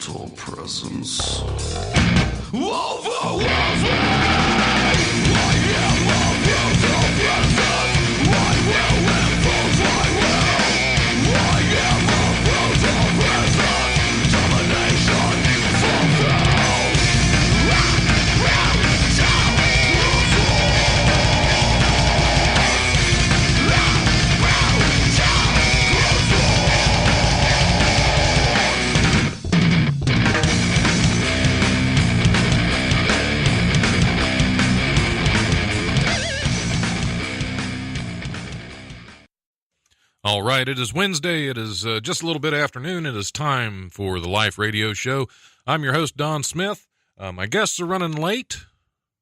mental presence. Overwhelms me. I am a brutal presence. I will enforce my will. I am a brutal presence. Domination fulfilled. All right, it is Wednesday. It is just a little bit afternoon. It is time for the Life Radio Show. I'm your host, Don Smith. My guests are running late,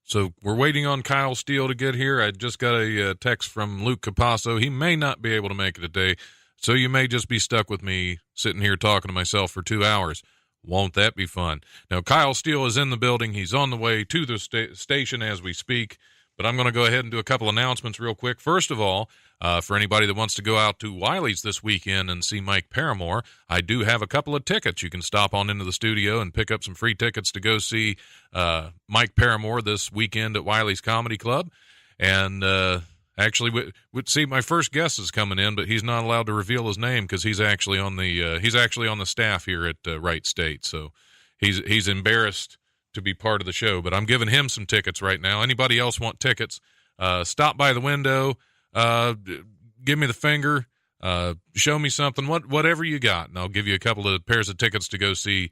so we're waiting on Kyle Steele to get here. I just got a text from Luke Capasso. He may not be able to make it today, so you may just be stuck with me sitting here talking to myself for 2 hours. Won't that be fun? Now, Kyle Steele is in the building. He's on the way to the station as we speak, but I'm going to go ahead and do a couple announcements real quick. First of all, for anybody that wants to go out to Wiley's this weekend and see Mike Paramore, I do have a couple of tickets. You can stop on into the studio and pick up some free tickets to go see Mike Paramore this weekend at Wiley's Comedy Club. And actually, see, my first guest is coming in, but he's not allowed to reveal his name because he's actually on the staff here at Wright State. So he's embarrassed to be part of the show. But I'm giving him some tickets right now. Anybody else want tickets? Stop by the window. Give me the finger, show me something, whatever you got, and I'll give you a couple of pairs of tickets to go see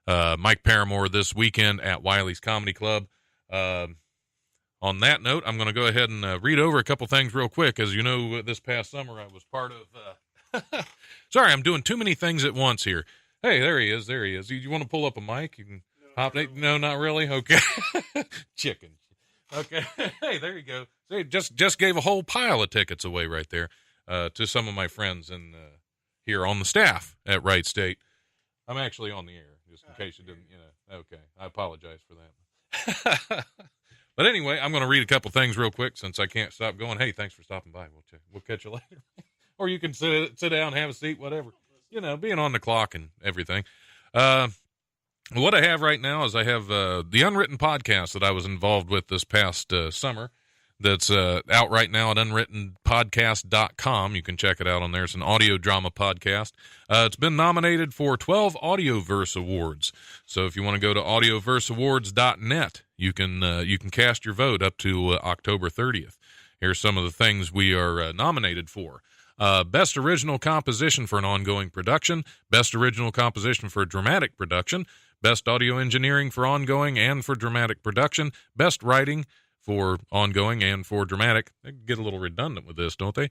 Mike Paramore this weekend at Wiley's Comedy Club. On that note, I'm going to go ahead and read over a couple things real quick. As you know, this past summer I was part of sorry, I'm doing too many things at once here. Hey, there he is. You want to pull up a mic? You can hop. No, not really. Okay. Chicken. Okay. Hey, there you go. See, just gave a whole pile of tickets away right there to some of my friends in here on the staff at Wright State. I'm actually on the air, just in case you didn't, Okay, I apologize for that. But anyway, I'm going to read a couple things real quick since I can't stop going. Hey, thanks for stopping by. We'll catch you later. Or you can sit down, have a seat, whatever. Being on the clock and everything. What I have right now is I have the Unwritten podcast that I was involved with this past summer that's out right now at unwrittenpodcast.com. You can check it out on there. It's an audio drama podcast. It's been nominated for 12 Audioverse Awards. So if you want to go to audioverseawards.net, you can cast your vote up to October 30th. Here's some of the things we are nominated for. Best Original Composition for an Ongoing Production, Best Original Composition for a Dramatic Production, Best Audio Engineering for Ongoing and for Dramatic Production, Best Writing for Ongoing and for Dramatic. They get a little redundant with this, don't they?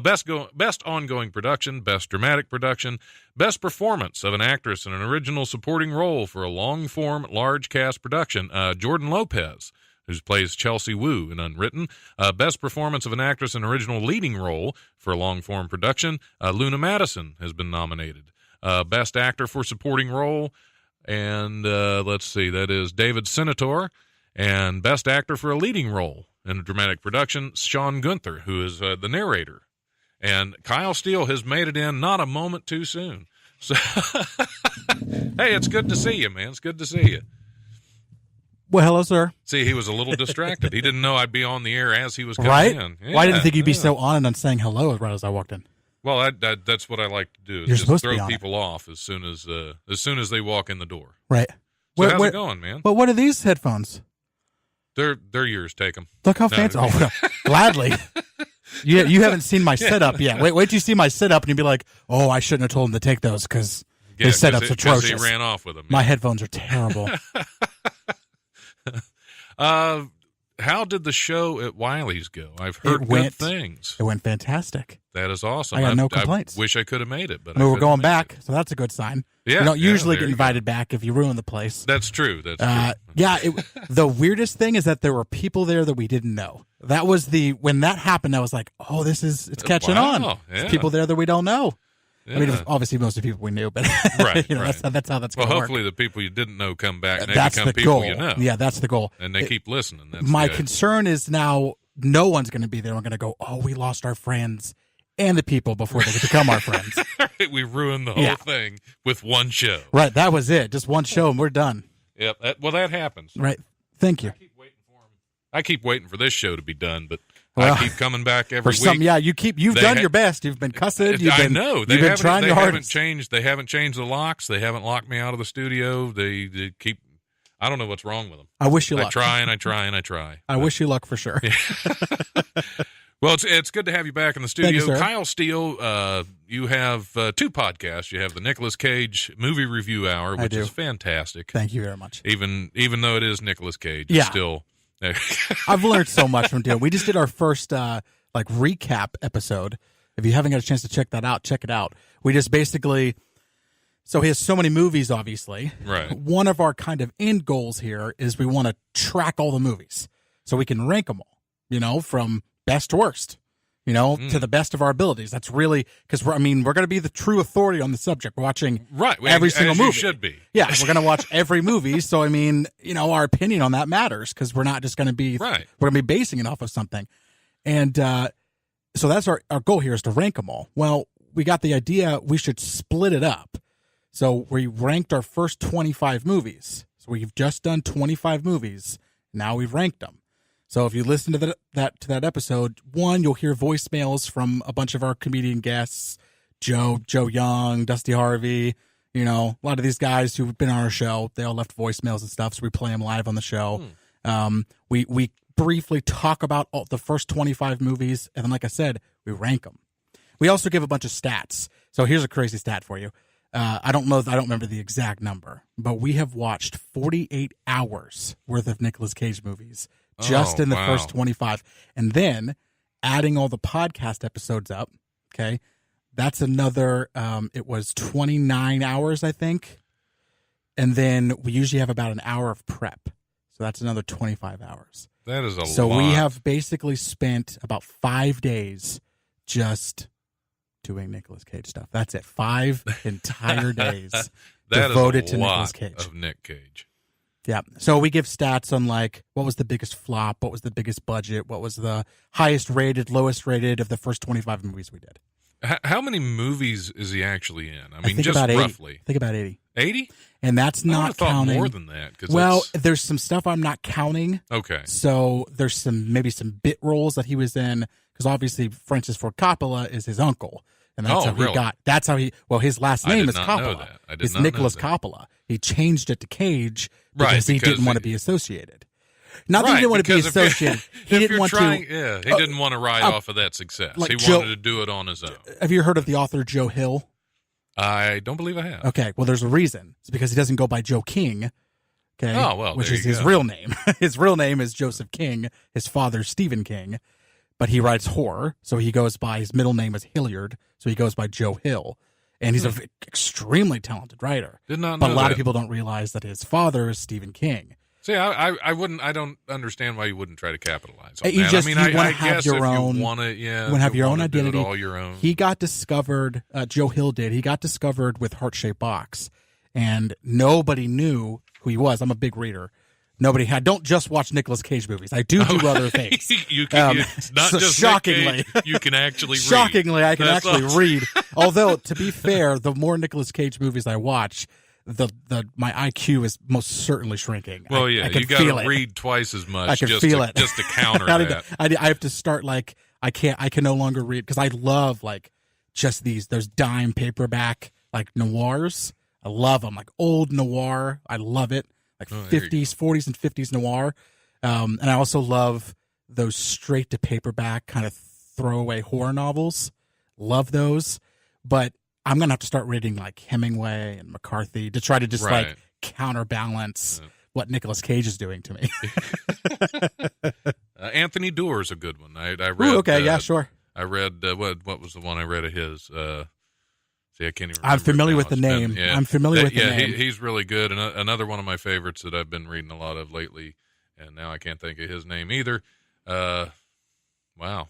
Best Ongoing Production, Best Dramatic Production, Best Performance of an Actress in an Original Supporting Role for a Long-Form, Large-Cast Production, Jordan Lopez, who plays Chelsea Wu in Unwritten. Best Performance of an Actress in an Original Leading Role for a Long-Form Production, Luna Madison has been nominated. Best Actor for Supporting Role, and let's see, that is David Senator. And Best Actor for a Leading Role in a Dramatic Production, Sean Gunther, who is the narrator. And Kyle Steele has made it in not a moment too soon. So, hey, it's good to see you, man. It's good to see you. Well, hello, sir. See, he was a little distracted. He didn't know I'd be on the air as he was coming in. Yeah, well, I didn't think you'd be so on and saying hello right as I walked in. Well, that's what I like to do. Is You're just supposed throw to be on people off as soon as they walk in the door. Right. So how's it going, man? But what are these headphones? They're yours. Take them. Look how fancy. Oh, well, gladly. You haven't seen my setup yet. Wait till you see my setup and you'll be like, oh, I shouldn't have told him to take those because his setup's atrocious. He ran off with them. My headphones are terrible. How did the show at Wiley's go? I've heard good things. It went fantastic. That is awesome. I got no complaints. I wish I could have made it, but we're going back, so that's a good sign. Yeah, you don't usually get invited back if you ruin the place. That's true. That's true. Yeah, the weirdest thing is that there were people there that we didn't know. That was when that happened, I was like, oh, it's catching on. Yeah. There's people there that we don't know. Yeah. I mean, obviously most of the people we knew, but right, right. That's how that's going to work. Well, hopefully the people you didn't know come back and they that's become the people goal. you know. Yeah, that's the goal. And they keep listening. That's my concern is now no one's going to be there. I'm going to go, oh, we lost our friends. and the people before they could become our friends. We ruined the whole thing with one show. Right, that was it. Just one show and we're done. Yep. That happens. Right. Thank you. I keep waiting for this show to be done, but Well, I keep coming back every week. You've done your best. You've been cussing. I know. You've been trying your hardest. They haven't changed the locks. They haven't locked me out of the studio. They keep. I don't know what's wrong with them. I wish you luck. I try and I try and I try. I wish you luck for sure. Well, it's good to have you back in the studio. Thank you, sir. Kyle Steele, you have two podcasts. You have the Nicolas Cage Movie Review Hour, which is fantastic. Thank you very much. Even though it is Nicolas Cage, Yeah. it's still. I've learned so much from doing. We just did our first recap episode. If you haven't got a chance to check that out, check it out. We just basically. So he has so many movies, obviously. Right. One of our kind of end goals here is we want to track all the movies so we can rank them all, from best to worst, to the best of our abilities. That's really because we're going to be the true authority on the subject. We're watching every single movie. You should be. Yeah, we're going to watch every movie. So, our opinion on that matters because we're not just going to be, we're going to be basing it off of something. And so that's our goal here is to rank them all. Well, we got the idea we should split it up. So we ranked our first 25 movies. So we've just done 25 movies. Now we've ranked them. So if you listen to that episode, one, you'll hear voicemails from a bunch of our comedian guests, Joe Young, Dusty Harvey, a lot of these guys who've been on our show. They all left voicemails and stuff, so we play them live on the show. We briefly talk about all the first 25 movies, and then, like I said, we rank them. We also give a bunch of stats. So here's a crazy stat for you. I don't remember the exact number, but we have watched 48 hours worth of Nicolas Cage movies just in the first 25. And then adding all the podcast episodes up, okay, that's another, it was 29 hours, I think. And then we usually have about an hour of prep. So that's another 25 hours. That is a lot. So we have basically spent about 5 days just doing Nicolas Cage stuff. That's it. 5 entire days devoted to Nicolas Cage. Of Nick Cage. Yeah. So we give stats on what was the biggest flop, what was the biggest budget, what was the highest rated, lowest rated of the first 25 movies we did. How many movies is he actually in? I mean, think just about 80. roughly. I think about 80. 80? And that's not counting more than that. Well, there's some stuff I'm not counting. Okay. So there's maybe some bit roles that he was in because obviously Francis Ford Coppola is his uncle. And that's how he got. That's how his last name is Coppola. It's Nicholas Coppola. He changed it to Cage because he didn't want to be associated. Not that he didn't want to be associated. He didn't want to. Yeah, he didn't want to ride off of that success. He wanted to do it on his own. Have you heard of the author Joe Hill? I don't believe I have. Okay, well, there's a reason. It's because he doesn't go by Joe King. Okay. Oh, well, which is his real name. His real name is Joseph King. His father's Stephen King. But he writes horror, so he goes by, his middle name is Hilliard, so he goes by Joe Hill. And he's an extremely talented writer. Did not know But a lot that. of people don't realize that his father is Stephen King. See, I don't understand why you wouldn't try to capitalize on You that. just, I mean, you I want to have guess your if own, you want to, have your own identity. Do it all your own. He got discovered, Joe Hill did, he got discovered with Heart-Shaped Box. And nobody knew who he was. I'm a big reader. Nobody had. Don't just watch Nicolas Cage movies. I do other things. It's not so just shockingly, Nick Cage, you can actually read. Shockingly, I can That's actually awesome. read. Although, to be fair, the more Nicolas Cage movies I watch, my IQ is most certainly shrinking. Well, I you got feel to it. read twice as much I can just feel it. just to counter that. I have to start I can no longer read because I love just those dime paperback noirs. I love them, old noir. I love it. 50s, 40s, and 50s noir. And I also love those straight to paperback kind of throwaway horror novels. Love those. But I'm going to have to start reading Hemingway and McCarthy to try to just counterbalance what Nicolas Cage is doing to me. Anthony Doerr's a good one. I read. Ooh, okay, yeah, sure. I read what was the one I read of his? See, I can't even remember. I'm familiar with the It's name. been- I'm familiar with the name. He's really good. And another one of my favorites that I've been reading a lot of lately, and now I can't think of his name either. Wow.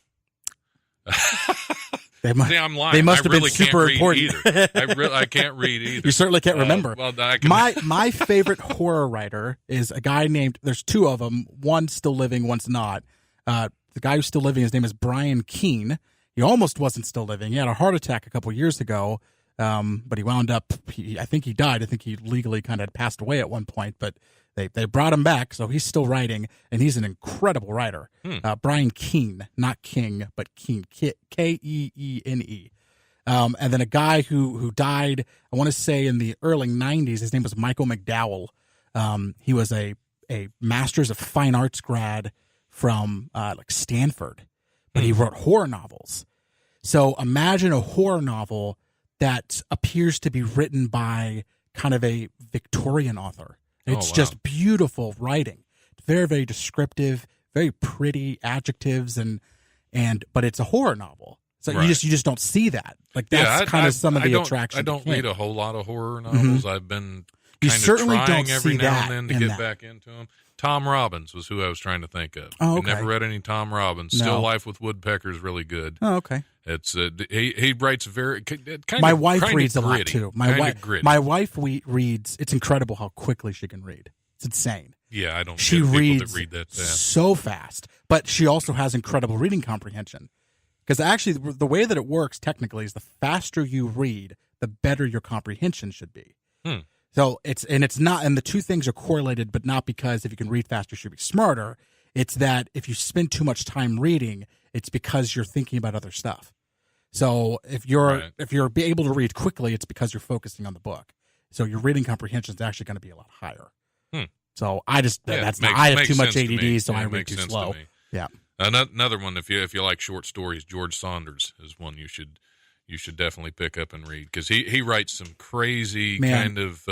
They must, See, I'm lying. they must have really been super can't important. Read either. I can't read either. You certainly can't remember. Well, I can. My favorite horror writer is a guy named, there's two of them. One's still living, one's not. The guy who's still living, his name is Brian Keene. He almost wasn't still living. He had a heart attack a couple years ago, but he wound up. I think he died. I think he legally kind of had passed away at one point, but they brought him back, so he's still writing, and he's an incredible writer. Brian Keene, not King, but Keene, Keene. And then a guy who died, I want to say in the early 90s, his name was Michael McDowell. He was a Master's of Fine Arts grad from like Stanford, but he wrote horror novels. So imagine a horror novel that appears to be written by kind of a Victorian author. It's just beautiful writing. Very, very descriptive, very pretty adjectives, but it's a horror novel. So you just don't see that. Like that's kind of some of the attraction. I don't read a whole lot of horror novels. I've been kind of trying every now and then to get back into them. Tom Robbins was who I was trying to think of. Oh, okay. Never read any Tom Robbins. Still Life with Woodpecker is really good. Oh, okay. It's he writes very kind my of wife reads gritty, a lot too. My wife reads. It's incredible how quickly she can read. It's insane. Yeah, I don't. She get reads that read that fast. So fast, but she also has incredible reading comprehension. Because actually, the way that it works technically is the faster you read, the better your comprehension should be. So it's not, and the two things are correlated, but not because if you can read faster, you should be smarter. It's that if you spend too much time reading, it's because you're thinking about other stuff. So if you're able to read quickly, it's because you're focusing on the book. So your reading comprehension is actually going to be a lot higher. So I have too much ADD, so I read too slow. Yeah. Another one, if you like short stories, George Saunders is one you should definitely pick up and read, because he writes some crazy kind of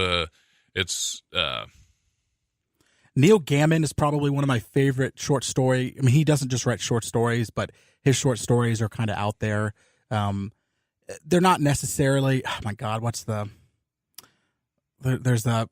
Neil Gaiman is probably one of my favorite short story. I mean, he doesn't just write short stories, but his short stories are kind of out there. They're not necessarily. Oh my God, there's the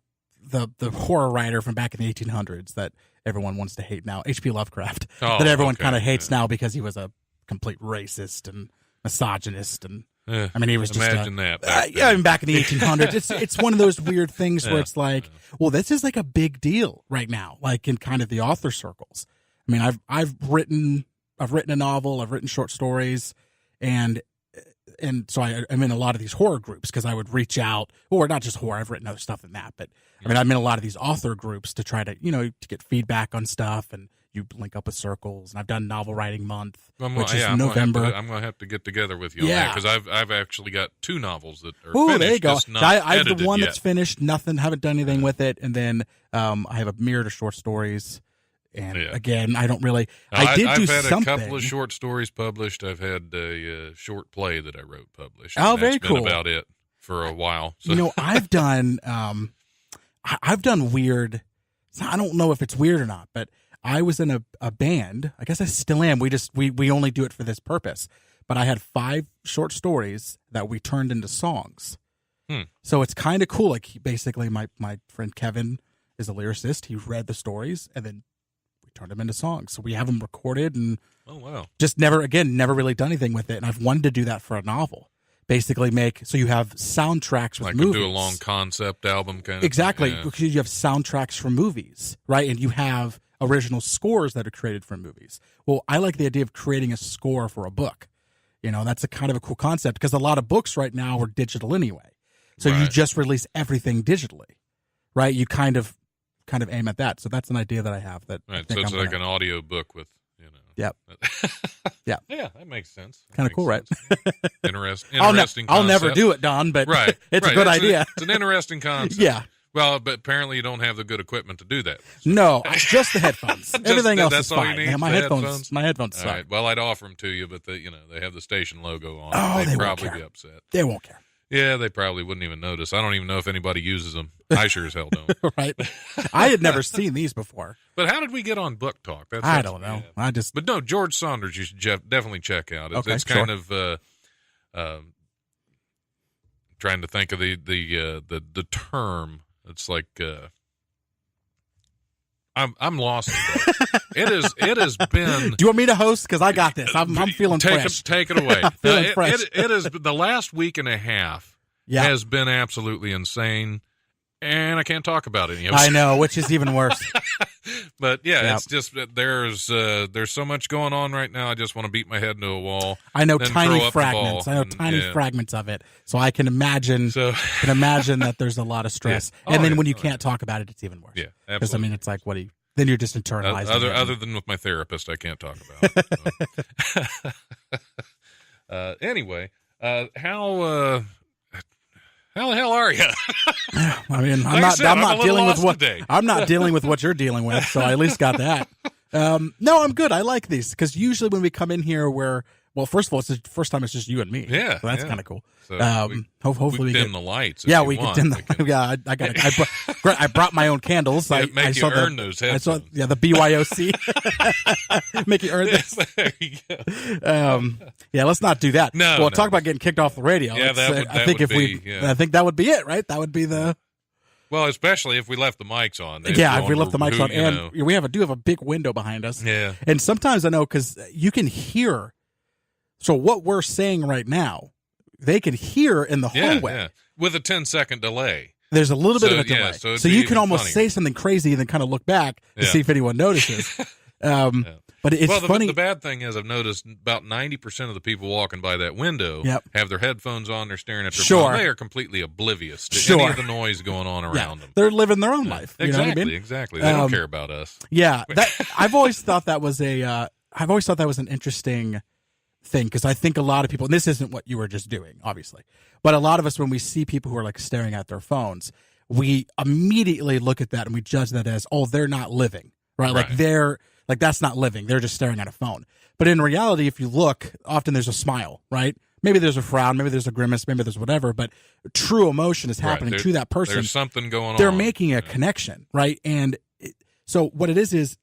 horror writer from back in the 1800s that everyone wants to hate now, H.P. Lovecraft, that everyone kind of hates now because he was a complete racist and misogynist, and I mean, he was just imagine that. Back in the 1800s, it's one of those weird things where it's like, well, this is like a big deal right now, like in kind of the author circles. I mean, I've written a novel, I've written short stories, and so I'm in a lot of these horror groups because I would reach out, or not just horror, I've written other stuff than that, but I mean, I'm in a lot of these author groups to try to, to get feedback on stuff, and you link up with circles, and I've done Novel Writing Month, which is November. I'm going to have to get together with you on that, because I've actually got 2 novels that are finished. There you go. I have the one that's finished, haven't done anything with it, and then I have a myriad of short stories. And again, I don't really. I've had a couple of short stories published. I've had a short play that I wrote published. Oh, very cool. That's been about it for a while. So. I've done weird. I don't know if it's weird or not, but I was in a band. I guess I still am. We only do it for this purpose. But I had 5 short stories that we turned into songs. So it's kind of cool. Like basically, my friend Kevin is a lyricist. He read the stories and then turned them into songs. So we have them recorded, and just never really done anything with it. And I've wanted to do that for a novel. Basically so you have soundtracks with movies. Do a long concept album kind of. Exactly. Because you have soundtracks from movies, right? And you have original scores that are created from movies. Well, I like the idea of creating a score for a book. That's a kind of a cool concept, because a lot of books right now are digital anyway. So you just release everything digitally, right? You kind of aim at that. So that's an idea that I have. So it's like an audio book with, Yep. Yeah, that makes sense. Kind of cool, right? Interesting I'll concept. never do it, Don, but it's a good idea. It's an interesting concept. Yeah. Well, but apparently you don't have the good equipment to do that. So. No, just the headphones. Everything else is all fine. You need, my headphones suck. All right. Well, I'd offer them to you, but they have the station logo on. Oh, They'd probably be upset. They won't care. Yeah, they probably wouldn't even notice. I don't even know if anybody uses them. I sure as hell don't. Right. I had never seen these before. But how did we get on Book Talk? I don't know. But no, George Saunders, you should definitely check out. It's kind of trying to think of the term. It's like I'm lost. It has been. Do you want me to host? Because I got this. I'm feeling fresh. Take it away. I'm feeling fresh. It is the last week and a half has been absolutely insane, and I can't talk about any of it. I know, which is even worse. But yeah, it's just that there's so much going on right now. I just want to beat my head into a wall. I know tiny fragments. Fragments of it, so I can imagine. That there's a lot of stress, and then when you can't talk about it, it's even worse. Yeah, absolutely. Because I mean, it's like then you're just internalizing. Other than with my therapist, I can't talk about it. Anyway, how the hell are you? I mean, I'm not dealing with what you're dealing with, so I at least got that. No, I'm good. I like these because usually when we come in here, first of all, it's the first time it's just you and me. Yeah, so that's kind of cool. So hopefully we can dim the lights. We can dim the. Yeah, I brought my own candles. Yeah, I saw those headphones. The BYOC. Make you earn this. There you go. Yeah, let's not do that. No. Talk about getting kicked off the radio. Yeah, I think that would be it, right? That would be the. Well, especially if we left the mics on. If we left the mics on, and we do have a big window behind us. Yeah, and sometimes I know because you can hear. So what we're saying right now, they can hear in the hallway. Yeah. With a 10-second delay. There's a little bit of a delay. Yeah, so you can almost say something crazy and then kind of look back to see if anyone notices. But it's funny. The bad thing is I've noticed about 90% of the people walking by that window have their headphones on. They're staring at their phone. They are completely oblivious to any of the noise going on around them. They're living their own life. You know what I mean? Exactly. They don't care about us. Yeah. I've always thought that was an interesting thing because I think a lot of people, and this isn't what you were just doing, obviously, but a lot of us, when we see people who are like staring at their phones, we immediately look at that and we judge that as, they're not living, right? Like that's not living. They're just staring at a phone. But in reality, if you look, often there's a smile, right? Maybe there's a frown, maybe there's a grimace, maybe there's whatever, but true emotion is happening to that person. There's something going on. They're making a connection, right? And so what it is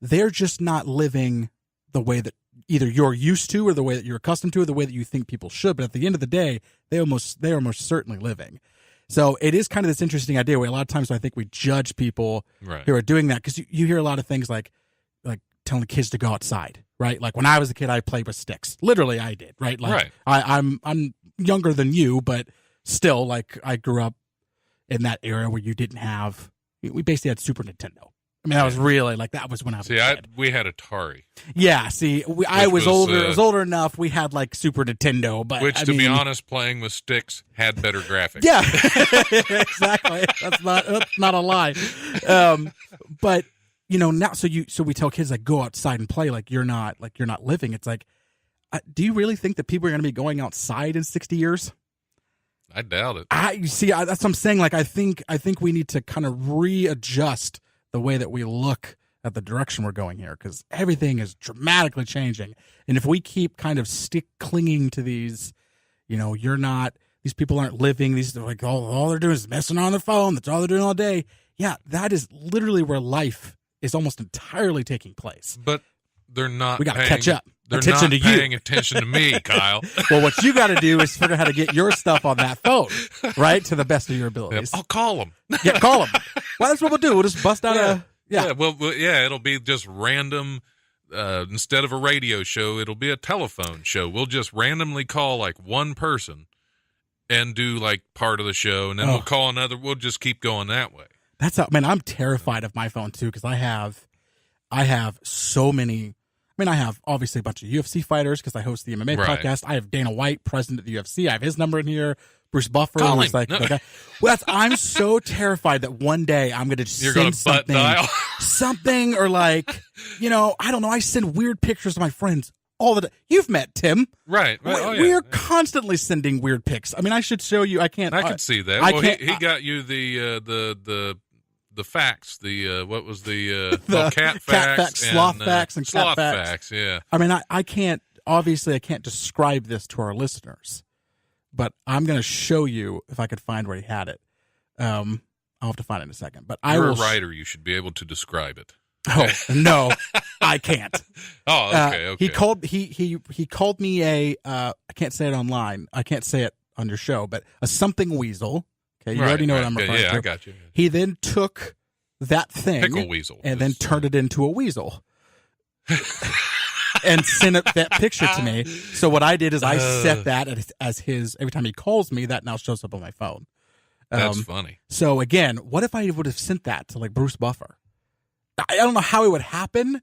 they're just not living the way that either you're used to or the way that you're accustomed to or the way that you think people should. But at the end of the day, they are most certainly living. So it is kind of this interesting idea where a lot of times I think we judge people who are doing that because you hear a lot of things like telling kids to go outside, right? Like when I was a kid, I played with sticks. Literally, I did, right? Like I'm younger than you, but still, like I grew up in that era where we basically had Super Nintendo. I mean, that was really that was when I was a kid. We had Atari. Yeah, I was older. I was older enough. We had Super Nintendo, but to be honest, playing with sticks had better graphics. Yeah, exactly. That's not a lie. But now, so we tell kids go outside and play you're not living. It's do you really think that people are going to be going outside in 60 years? I doubt it. That's what I'm saying. I think we need to kind of readjust the way that we look at the direction we're going here because everything is dramatically changing. And if we keep kind of clinging to these, these people aren't living. These are all they're doing is messing on their phone. That's all they're doing all day. Yeah, that is literally where life is almost entirely taking place. But they're not. We got to catch up. They're not paying attention to me, Kyle. Well, what you got to do is figure out how to get your stuff on that phone, right, to the best of your abilities. I'll call them. Yeah, call them. Well, that's what we'll do. We'll just bust out it'll be just random. Instead of a radio show, it'll be a telephone show. We'll just randomly call one person and do part of the show, and then we'll call another. We'll just keep going that way. I'm terrified of my phone too because I have so many. I have obviously a bunch of UFC fighters because I host the MMA podcast. I have Dana White, president of the UFC. I have his number in here. Bruce Buffer. I'm so terrified that one day I'm going to send something or I don't know. I send weird pictures to my friends all the time. You've met Tim. Right. We are constantly sending weird pics. I should show you. I can't. I can see that. He got you the facts, what was the cat facts, sloth facts, and sloth cat facts. Yeah. I can't describe this to our listeners, but I'm going to show you if I could find where he had it. I'll have to find it in a second. But You're a writer. You should be able to describe it. Oh no, I can't. Oh, okay. He called me I can't say it online. I can't say it on your show, but a something weasel. Okay, you already know what I'm referring to. Yeah, I got you. He then took that thing pickle weasel and then turned it into a weasel. And sent that picture to me. So what I did is I set that as his. Every time he calls me, that now shows up on my phone. That's funny. So again, what if I would have sent that to Bruce Buffer? I don't know how it would happen,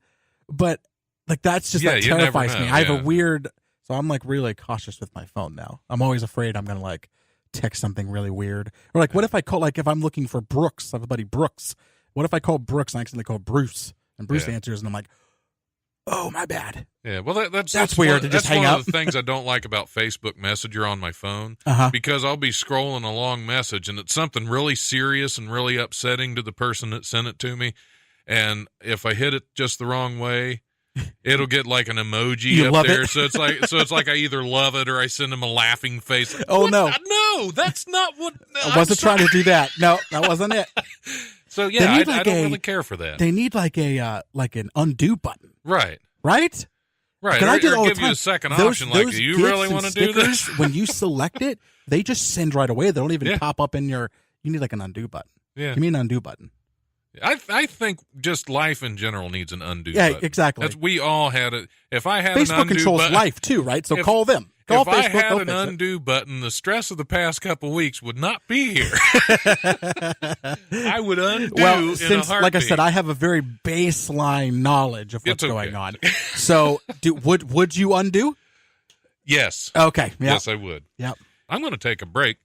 but like that terrifies me. I have a weird, so I'm like really cautious with my phone now. I'm always afraid I'm gonna like text something really weird, or like what if I call, like if I'm looking for Brooks, I have a buddy Brooks. What if I call Brooks and I accidentally call Bruce, and Bruce answers, and I'm like, oh, my bad. Yeah, well, that's weird to just hang up. That's one of the things I don't like about Facebook Messenger on my phone, because I'll be scrolling a long message, and it's something really serious and really upsetting to the person that sent it to me, and if I hit it just the wrong way, it'll get like an emoji up there. So it's like I either love it or I send them a laughing face. Like, oh, no. No, that's not what... I wasn't trying to do that. No, that wasn't it. So, yeah, I don't really care for that. They need like an undo button. Right. Right? Right. I do all give the time. you a second option, like, do you really want to do this? When you select it, they just send right away. They don't even pop up in your... You need like an undo button. Yeah. Give me an undo button. I think just life in general needs an undo button. Yeah, exactly. We all had it. If I had Facebook an undo controls button, life too, right? So call them. Call if Facebook, I had an undo button, the stress of the past couple weeks would not be here. I would undo in a heartbeat. Like I said, I have a very baseline knowledge of what's going on. So would you undo? Yes. Okay. Yep. Yes, I would. Yep. I'm going to take a break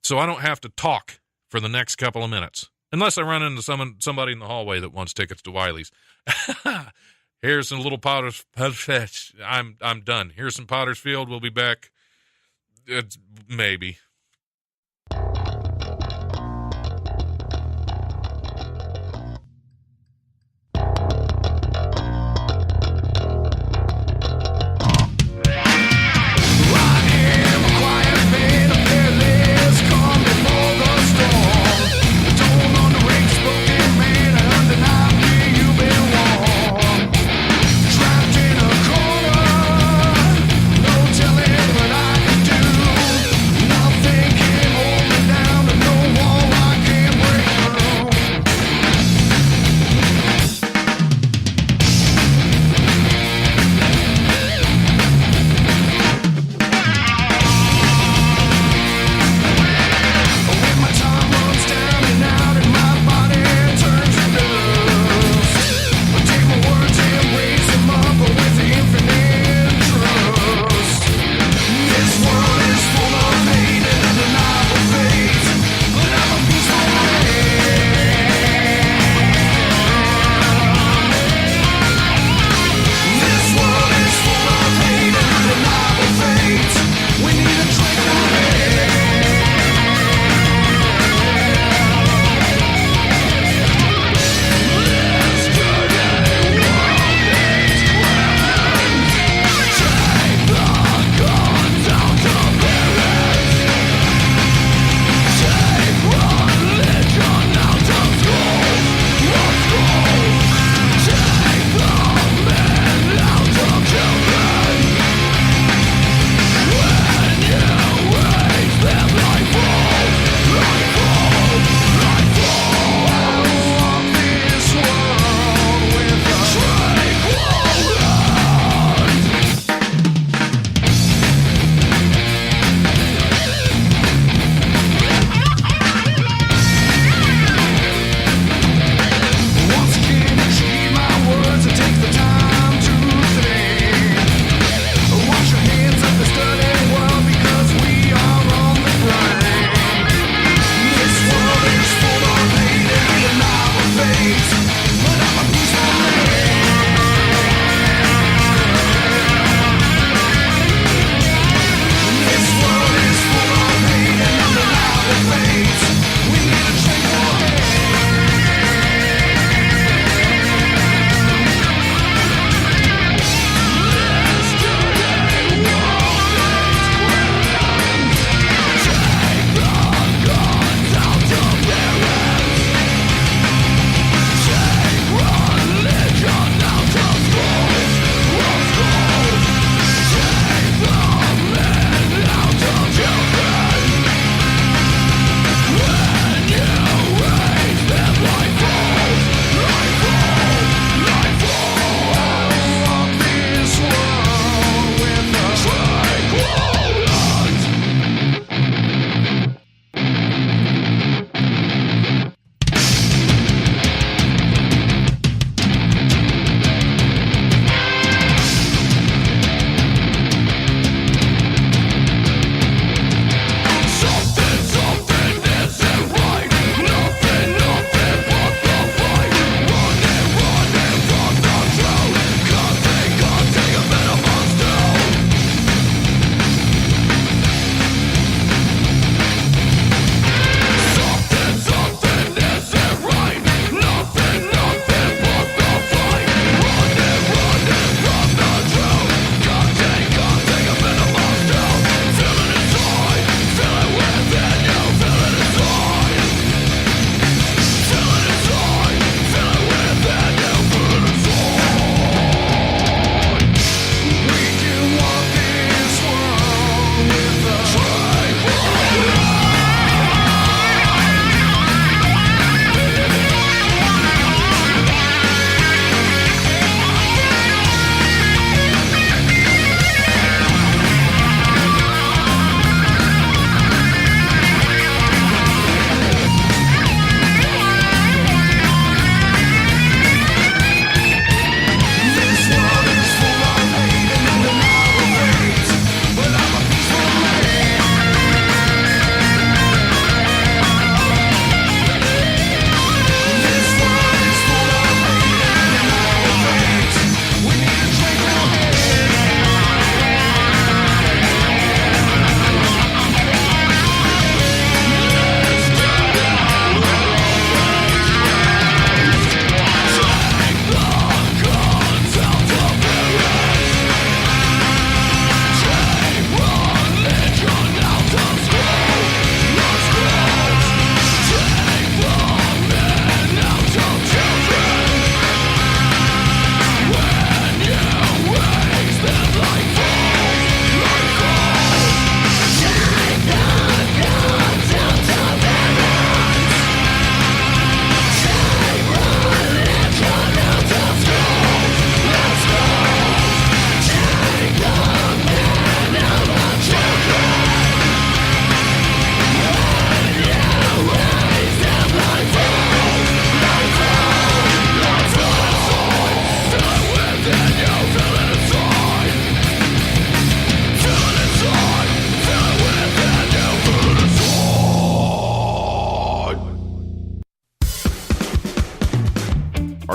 so I don't have to talk for the next couple of minutes. Unless I run into somebody in the hallway that wants tickets to Wiley's. Here's some little Potter's. I'm done. Here's some Potter's Field. We'll be back. Maybe. Nothing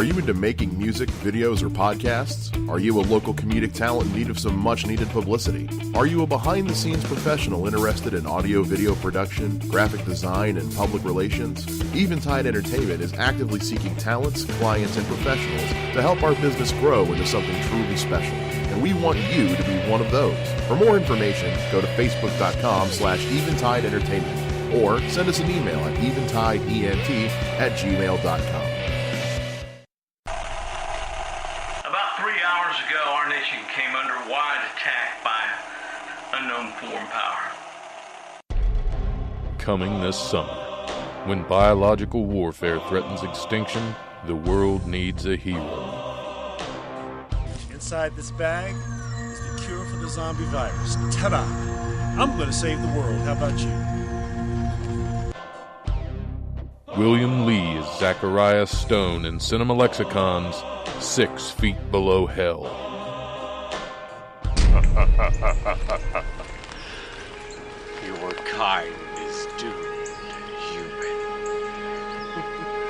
Are you into making music, videos, or podcasts? Are you a local comedic talent in need of some much-needed publicity? Are you a behind-the-scenes professional interested in audio-video production, graphic design, and public relations? Eventide Entertainment is actively seeking talents, clients, and professionals to help our business grow into something truly special. And we want you to be one of those. For more information, go to facebook.com/Eventide Entertainment or send us an email at eventideent@gmail.com. About 3 hours ago, our nation came under wide attack by an unknown foreign power. Coming this summer, when biological warfare threatens extinction, the world needs a hero. Inside this bag is the cure for the zombie virus. Ta-da! I'm going to save the world. How about you? William Lee is Zachariah Stone in Cinema Lexicon's 6 Feet Below Hell. Your kind is doomed, human.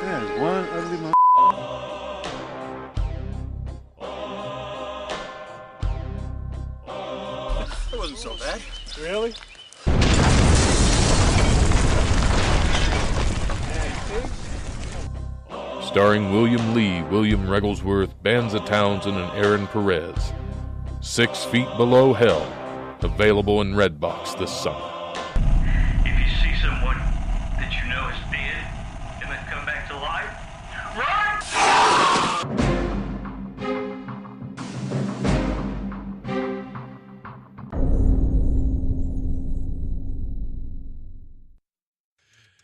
That is one ugly mother. It wasn't so bad. Really? Starring William Lee, William Regglesworth, Banza Townsend, and Aaron Perez. 6 Feet Below Hell. Available in Redbox this summer. If you see someone that you know is dead and then come back to life, run!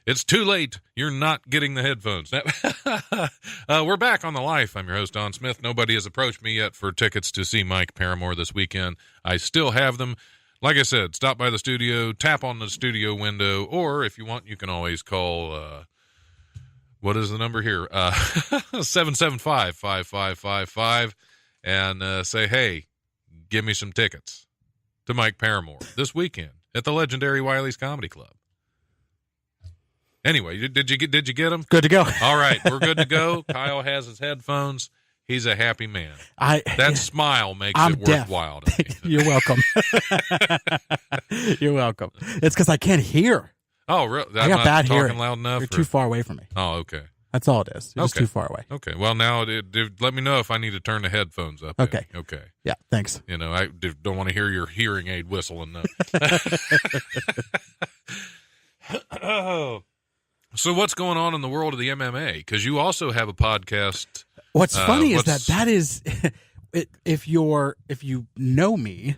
It's too late. You're not getting the headphones. We're back on The Life. I'm your host, Don Smith. Nobody has approached me yet for tickets to see Mike Paramore this weekend. I still have them. Like I said, stop by the studio, tap on the studio window, or if you want, you can always call, what is the number here? 775-5555 and say, hey, give me some tickets to Mike Paramore this weekend at the legendary Wiley's Comedy Club. Anyway, did you get him? Good to go. All right, we're good to go. Kyle has his headphones. He's a happy man. That smile makes it worthwhile to me. You're welcome. You're welcome. It's because I can't hear. Oh, really? I got bad hearing. Talking loud enough? You're too far away from me. Oh, okay. That's all it is. You're just too far away. Okay. Well, now let me know if I need to turn the headphones up. Okay. Okay. Yeah. Thanks. You know, I don't want to hear your hearing aid whistling. Oh. So what's going on in the world of the MMA? Because you also have a podcast. What's funny is that is, if you know me,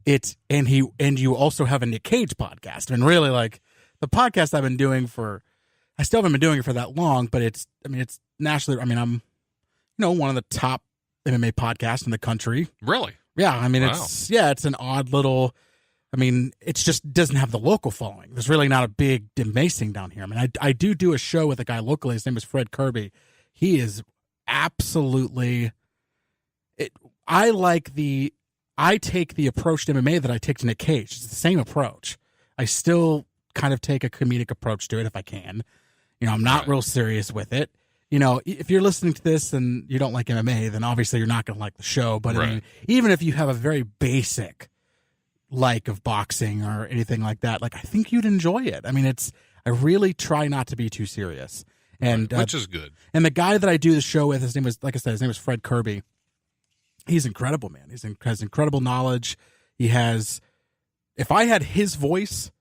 and you also have a Nick Cage podcast. I mean, really, like the podcast I've been doing I still haven't been doing it for that long, but it's nationally. I mean, I'm, one of the top MMA podcasts in the country. Really? Yeah. I mean, wow. It's an odd little. I mean, it just doesn't have the local following. There's really not a big demacing down here. I mean, I do a show with a guy locally. His name is Fred Kirby. He is absolutely. I take the approach to MMA that I take to Nick Cage. It's the same approach. I still kind of take a comedic approach to it if I can. I'm not real serious with it. If you're listening to this and you don't like MMA, then obviously you're not going to like the show. But I mean, even if you have a very basic of boxing or anything like that, I think you'd enjoy it. I mean, I really try not to be too serious, and which is good. And the guy that I do the show with, his name is Fred Kirby. He's incredible, man. He has incredible knowledge. If I had his voice,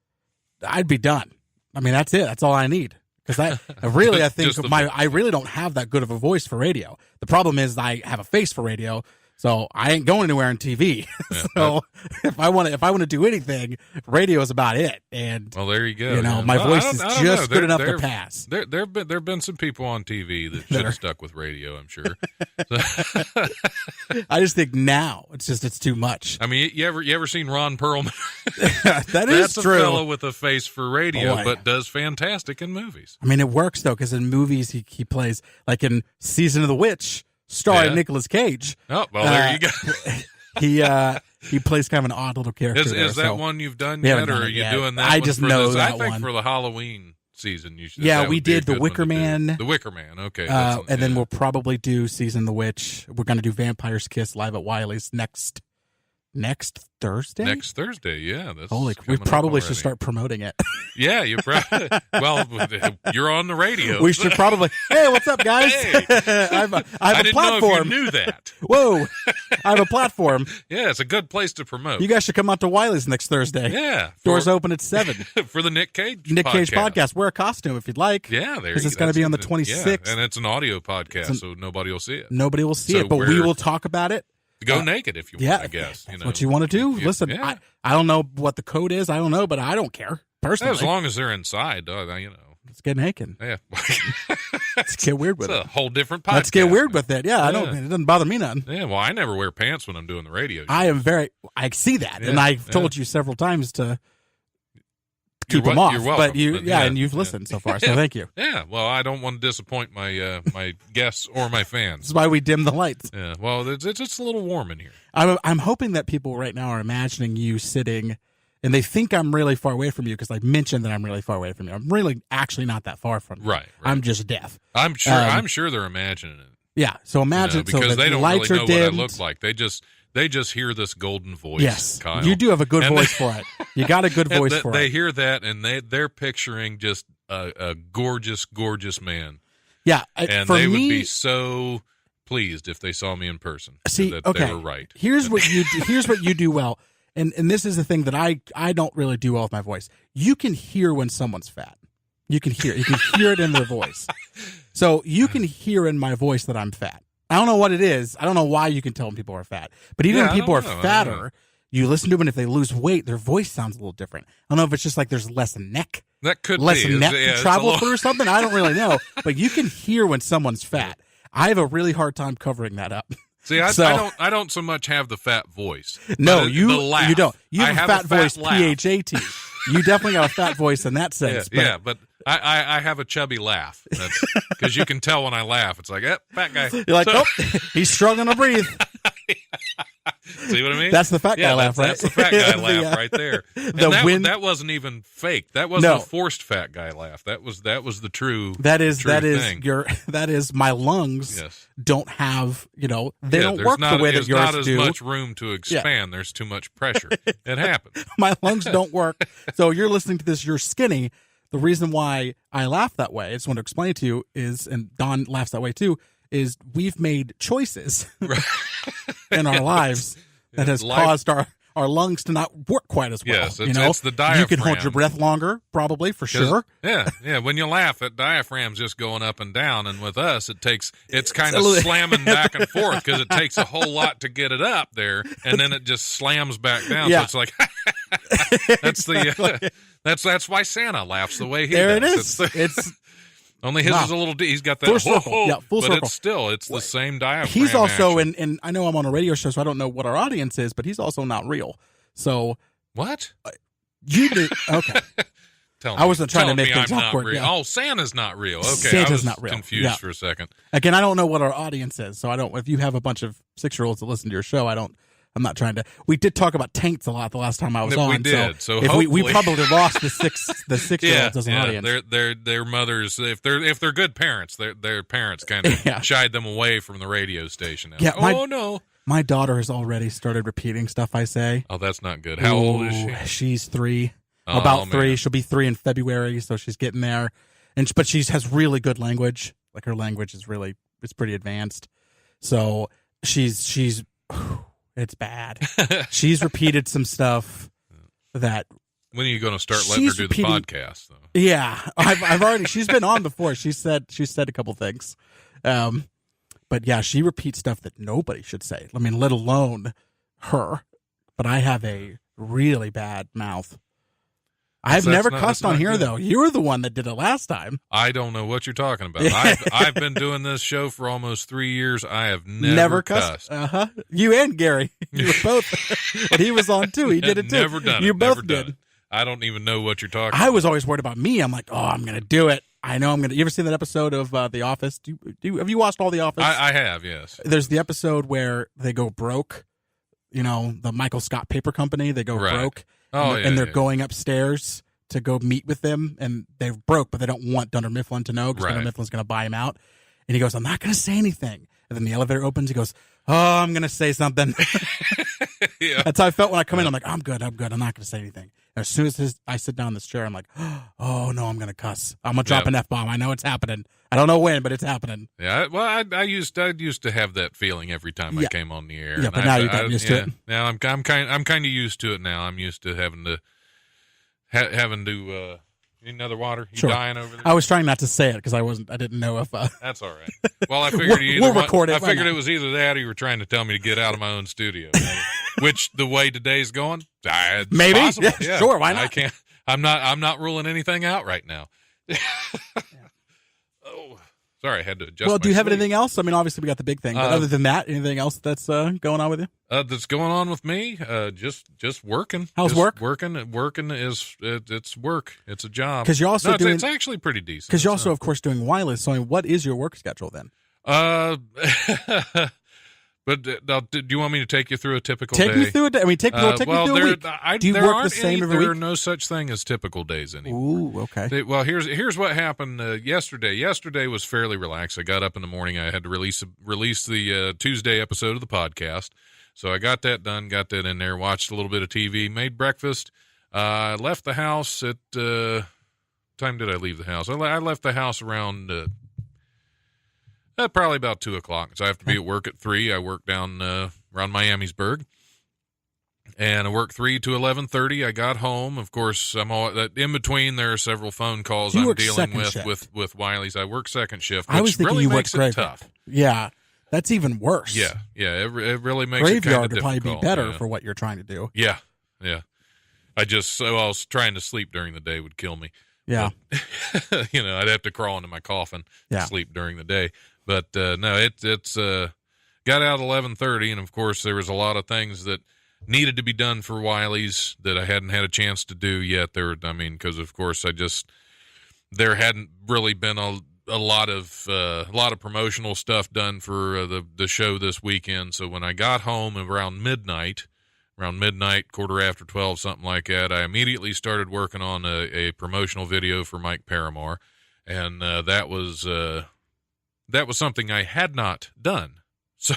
I'd be done. I mean, that's it. That's all I need. Because I really don't have that good of a voice for radio. The problem is I have a face for radio. So I ain't going anywhere on TV. So if I want to do anything, radio is about it. And well, there you go. My voice is just good enough to pass. There've been some people on TV that should have stuck with radio, I'm sure. I just think now it's too much. I mean, you ever seen Ron Perlman? That's a true. fellow with a face for radio, but does fantastic in movies. I mean, it works though, because in movies he plays, like in Season of the Witch, starring Nicolas Cage. Oh, well, there you go. He plays kind of an odd little character. Is that one you've done yet, or are you doing that? I just know that one. I think one for the Halloween season. We did The Wicker Man. The Wicker Man, okay. And then we'll probably do Season the Witch. We're going to do Vampire's Kiss live at Wiley's next Thursday? Next Thursday, yeah. That's we probably should start promoting it. Yeah, you probably. Well, you're on the radio. We should probably. Hey, what's up, guys? Hey. I have a platform. Know if you knew that. Whoa, I have a platform. Yeah, it's a good place to promote. You guys should come out to Wiley's next Thursday. Yeah, doors open at 7 for the Nick Cage podcast. Wear a costume if you'd like. Yeah, because it's going to be on the 26th, and it's an audio podcast, so nobody will see it. Nobody will see it, but we will talk about it. Go naked if you want, I guess. That's what you want to do. Listen, I don't know what the code is. I don't know, but I don't care, personally. As long as they're inside, Let's get naked. Yeah. Let's get weird with it. It's a whole different podcast. Let's get weird with it. Yeah, it doesn't bother me none. Yeah, well, I never wear pants when I'm doing the radio show. I see that, and I've told you several times to keep them off. You're welcome. But and you've listened so far, so thank you. Yeah, well, I don't want to disappoint my my guests or my fans. That's why we dim the lights. Yeah, well, it's a little warm in here. I'm hoping that people right now are imagining you sitting, and they think I'm really far away from you because I mentioned that I'm really far away from you. I'm really actually not that far from you. Right. I'm just deaf. I'm sure they're imagining it. Yeah, so imagine because they don't lights really know are what I dimmed. look like. They just hear this golden voice. Yes, Kyle. you do have a good voice for it. You got a good voice for it. They hear that, and they're picturing just a gorgeous, gorgeous man. Yeah, and they would be so pleased if they saw me in person. See, that okay, they were right. Here's what you do. Here's what you do well, and this is the thing that I don't really do well with my voice. You can hear when someone's fat. You can hear it in their voice. So you can hear in my voice that I'm fat. I don't know what it is. I don't know why you can tell when people are fat. But even when people are fatter, you listen to them, and if they lose weight, their voice sounds a little different. I don't know if it's just like there's less neck. That could less be. neck to travel through or something. I don't really know. But you can hear when someone's fat. I have a really hard time covering that up. See, I don't so much have the fat voice. No, you don't. You have a fat voice, laugh. PHAT. You definitely got a fat voice in that sense. But I have a chubby laugh because you can tell when I laugh. It's like, fat guy. You're like, he's struggling to breathe. See what I mean? That's the fat guy laugh, right? That's the fat guy laugh right there. And that wasn't even fake. That wasn't a forced fat guy laugh. That was the true. That is thing. That is my lungs. Yes. Don't have they don't work the way that yours do. There's not as much room to expand. There's too much pressure. It happens. My lungs don't work. So you're listening to this. You're skinny. The reason why I laugh that way, I just want to explain to you and Don laughs that way too, is we've made choices in our lives that has caused our lungs to not work quite as well. Yes, it's the diaphragm. You can hold your breath longer, probably, for sure. Yeah. When you laugh, that diaphragm's just going up and down, and with us, it's kind of slamming back and forth because it takes a whole lot to get it up there, and then it just slams back down. Yeah. So it's like that's why Santa laughs the way he there does. It is. It's only his is a little. He's got that full circle. Yeah, full but circle. It's the same diaphragm. He's also action. and I know I'm on a radio show, so I don't know what our audience is, but he's also not real. So what? You do okay. I wasn't trying to make things awkward. Yeah. Oh, Santa's not real. Okay, Santa's not real. Confused for a second. Again, I don't know what our audience is, so I don't. If you have a bunch of 6-year-olds that listen to your show, I'm not trying to. We did talk about taints a lot the last time I was on. We did. So if we probably lost the 6-year-olds as an audience. Their mothers, if they're good parents, their parents kind of shied them away from the radio station. No. My daughter has already started repeating stuff I say. Oh, that's not good. How old is she? She's 3. About 3. She'll be 3 in February, so she's getting there. But she has really good language. Like her language is it's pretty advanced. So she's it's bad. She's repeated some stuff that. When are you going to start letting her do the podcast, though? Yeah, I've already. She's been on before. She said a couple things, but yeah, she repeats stuff that nobody should say. I mean, let alone her. But I have a really bad mouth. I've never cussed on here, though. You were the one that did it last time. I don't know what you're talking about. I've been doing this show for almost 3 years. I have never cussed. You and Gary. You were both. But he was on, too. He did it, too. Never done it. You both did. I don't even know what you're talking about. I was always worried about me. I'm like, I'm going to do it. I know I'm going to. You ever seen that episode of The Office? Have you watched all The Office? I have, yes. There's the episode where they go broke. The Michael Scott Paper Company, they go broke. Oh, and they're going upstairs to go meet with them, and they're broke, but they don't want Dunder Mifflin to know because Dunder Mifflin's going to buy him out. And he goes, I'm not going to say anything. And then the elevator opens. He goes, oh, I'm going to say something. Yeah. That's how I felt when I come in. I'm like, I'm good. I'm not going to say anything. And as soon as I sit down in this chair, I'm like, oh, no, I'm going to cuss. I'm going to drop an F-bomb. I know it's happening. I don't know when, but it's happening. Yeah, well, I used to have that feeling every time I came on the air. Yeah, but now you got used to it. Now I'm kind of used to it now. I'm used to having to another water. You dying over there? I was trying not to say it because I didn't know if. That's all right. Well, I figured it was either that or you were trying to tell me to get out of my own studio. Which the way today's going, maybe. Possible. Yeah, sure. Why not? I can't. I'm not ruling anything out right now. Oh, sorry, I had to adjust. Well, do you have sleeve. anything else? I mean, obviously we got the big thing, but other than that, anything else that's going on with you? That's going on with me. Just working. How's work? Working is it's work. It's a job. Because you're also it's actually pretty decent. Because you're also, of course, doing wireless. So, I mean, what is your work schedule then? But do you want me to take you through a typical day? Take me through a day. I mean, take me through a week. Do you work the same every week? There are no such thing as typical days anymore. Ooh, okay. Well, here's what happened yesterday. Yesterday was fairly relaxed. I got up in the morning. I had to release the Tuesday episode of the podcast. So I got that done, got that in there, watched a little bit of TV, made breakfast. Left the house at time did I leave the house? I left the house around probably about 2:00. So I have to be at work at 3. I work down around Miamisburg, and I work 3 to 11:30. I got home. Of course, I'm all in between. There are several phone calls I'm dealing with Wiley's. I work second shift, which I was thinking really you makes work it tough. Yeah, that's even worse. Yeah. It really makes it graveyard kind of would probably be better yeah. for what you're trying to do. Yeah. I was trying to sleep during the day would kill me. Yeah. But, I'd have to crawl into my coffin to sleep during the day. But no, it's got out at 11:30, and of course there was a lot of things that needed to be done for Wiley's that I hadn't had a chance to do yet. Because of course there hadn't really been a lot of promotional stuff done for the show this weekend. So when I got home around midnight, 12:15, something like that, I immediately started working on a promotional video for Mike Paramore, and that was something I had not done. So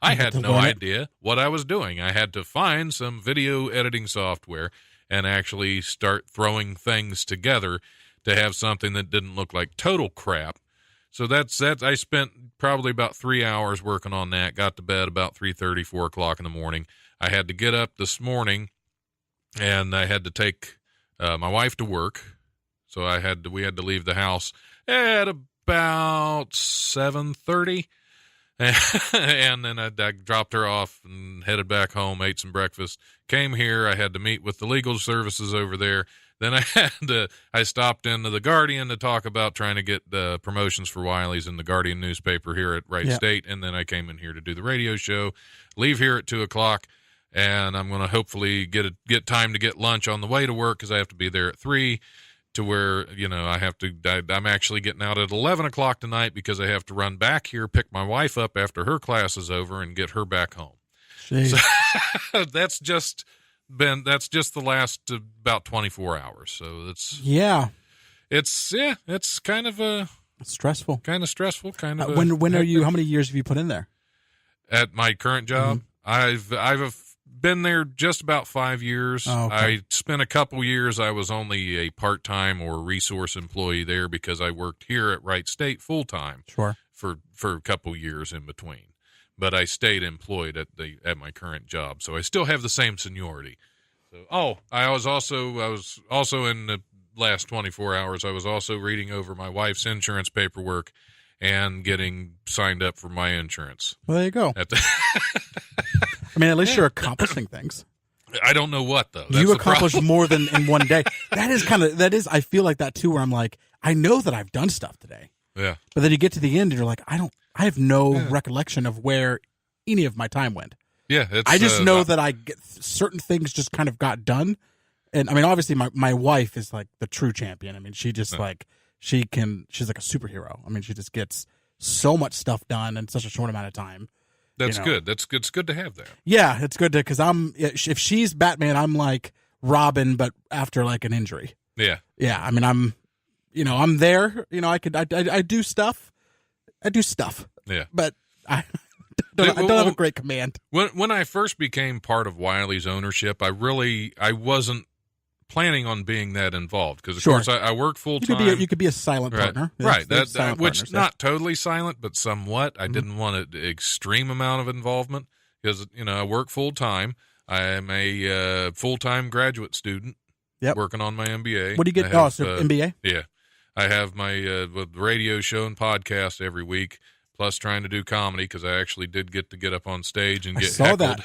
I had no idea what I was doing. I had to find some video editing software and actually start throwing things together to have something that didn't look like total crap. So that's I spent probably about 3 hours working on that. Got to bed about 3:30, 4 o'clock in the morning. I had to get up this morning, and I had to take my wife to work. So we had to leave the house at about 7:30, and then I dropped her off and headed back home, ate some breakfast, came here. I had to meet with the legal services over there. Then I stopped into the Guardian to talk about trying to get the promotions for Wiley's in the Guardian newspaper here at Wright State, and then I came in here to do the radio show. Leave here at 2:00, and I'm going to hopefully get time to get lunch on the way to work because I have to be there at 3. To where I'm actually getting out at 11 o'clock tonight because I have to run back here, pick my wife up after her class is over, and get her back home. So that's just the last about 24 hours. So it's kind of stressful. Kind of stressful. Kind of. When are you? How many years have you put in there? At my current job, I've been there just about 5 years. Oh, okay. I spent a couple years. I was only a part-time or resource employee there because I worked here at Wright State full-time. Sure. For a couple years in between, but I stayed employed at my current job, so I still have the same seniority. So, I was also in the last 24 hours. I was also reading over my wife's insurance paperwork and getting signed up for my insurance. Well, there you go. I mean, at least you're accomplishing things. I don't know what, though. You accomplished more than in one day. I feel like that, too, where I'm like, I know that I've done stuff today. Yeah. But then you get to the end and you're like, I have no recollection of where any of my time went. Yeah. I just know that certain things just kind of got done. And I mean, obviously my wife is like the true champion. I mean, she just she's like a superhero. I mean, she just gets so much stuff done in such a short amount of time. That's good. It's good to have that. Yeah, it's good because if she's Batman, I'm like Robin, but after like an injury. Yeah. I mean, I'm there. I do stuff. Yeah. But I don't have a great command. When I first became part of Wiley's ownership, I wasn't planning on being that involved because, of course, I work full time. You could be a silent partner, right? Which not totally silent, but somewhat. I didn't want an extreme amount of involvement because I work full time. I am a full time graduate student. Yep. Working on my MBA. What do you get? MBA. Yeah, I have my radio show and podcast every week. Plus, trying to do comedy because I actually did get up on stage and get heckled.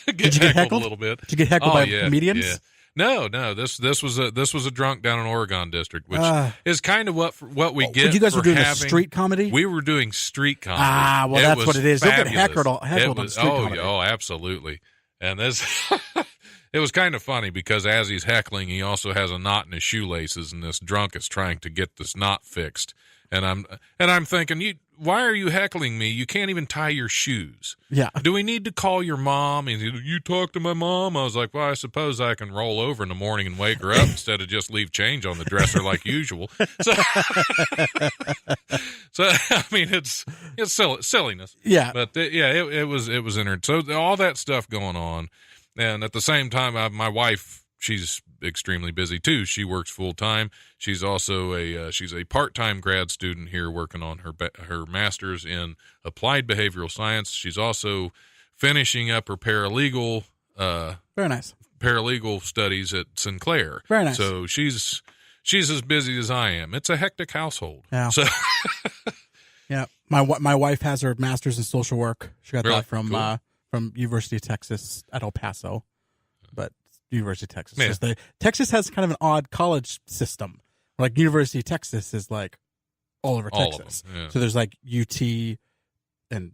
Did you get heckled a little bit? Did you get heckled by comedians? Yeah. No. This was a drunk down in Oregon district, which is kind of what we get. You guys were doing street comedy. We were doing street comedy. Well, that's what it is. You'll get heckled on street comedy. Oh, absolutely. And this, it was kind of funny because as he's heckling, he also has a knot in his shoelaces, and this drunk is trying to get this knot fixed. And I'm thinking, why are you heckling me? You can't even tie your shoes. Yeah. Do we need to call your mom? And you talk to my mom? I was like, well, I suppose I can roll over in the morning and wake her up instead of just leave change on the dresser like usual. So I mean, it's silliness. Yeah. But it was interesting. So all that stuff going on, and at the same time, my wife, she's extremely busy too. She works full time. She's also she's a part-time grad student here working on her master's in applied behavioral science. She's also finishing up her paralegal very nice paralegal studies at Sinclair. Very nice. So she's as busy as I am. It's a hectic household. Yeah. So yeah, my wife has her master's in social work. She got that from University of Texas at El Paso, but University of Texas. Yeah. Texas has kind of an odd college system. Like University of Texas is like all over Texas. Of them, yeah. So there's like UT in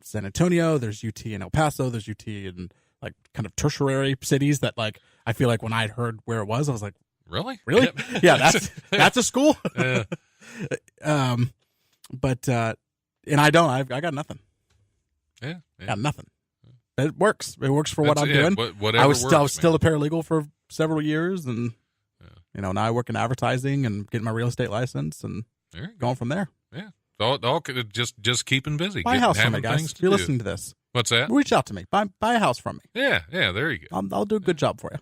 San Antonio, there's UT in El Paso, there's UT in like kind of tertiary cities that like I feel like when I heard where it was, I was like, Really? Yeah, that's a school. Yeah. But and I got nothing. Yeah. Got nothing. It works. It works for what I'm doing. Whatever I was works, still a paralegal for several years, and now I work in advertising and getting my real estate license and going from there. Yeah, all just keeping busy. Buy a house from me, guys. If you're listening to this, what's that? Reach out to me. Buy a house from me. Yeah. There you go. I'll do a good job for you.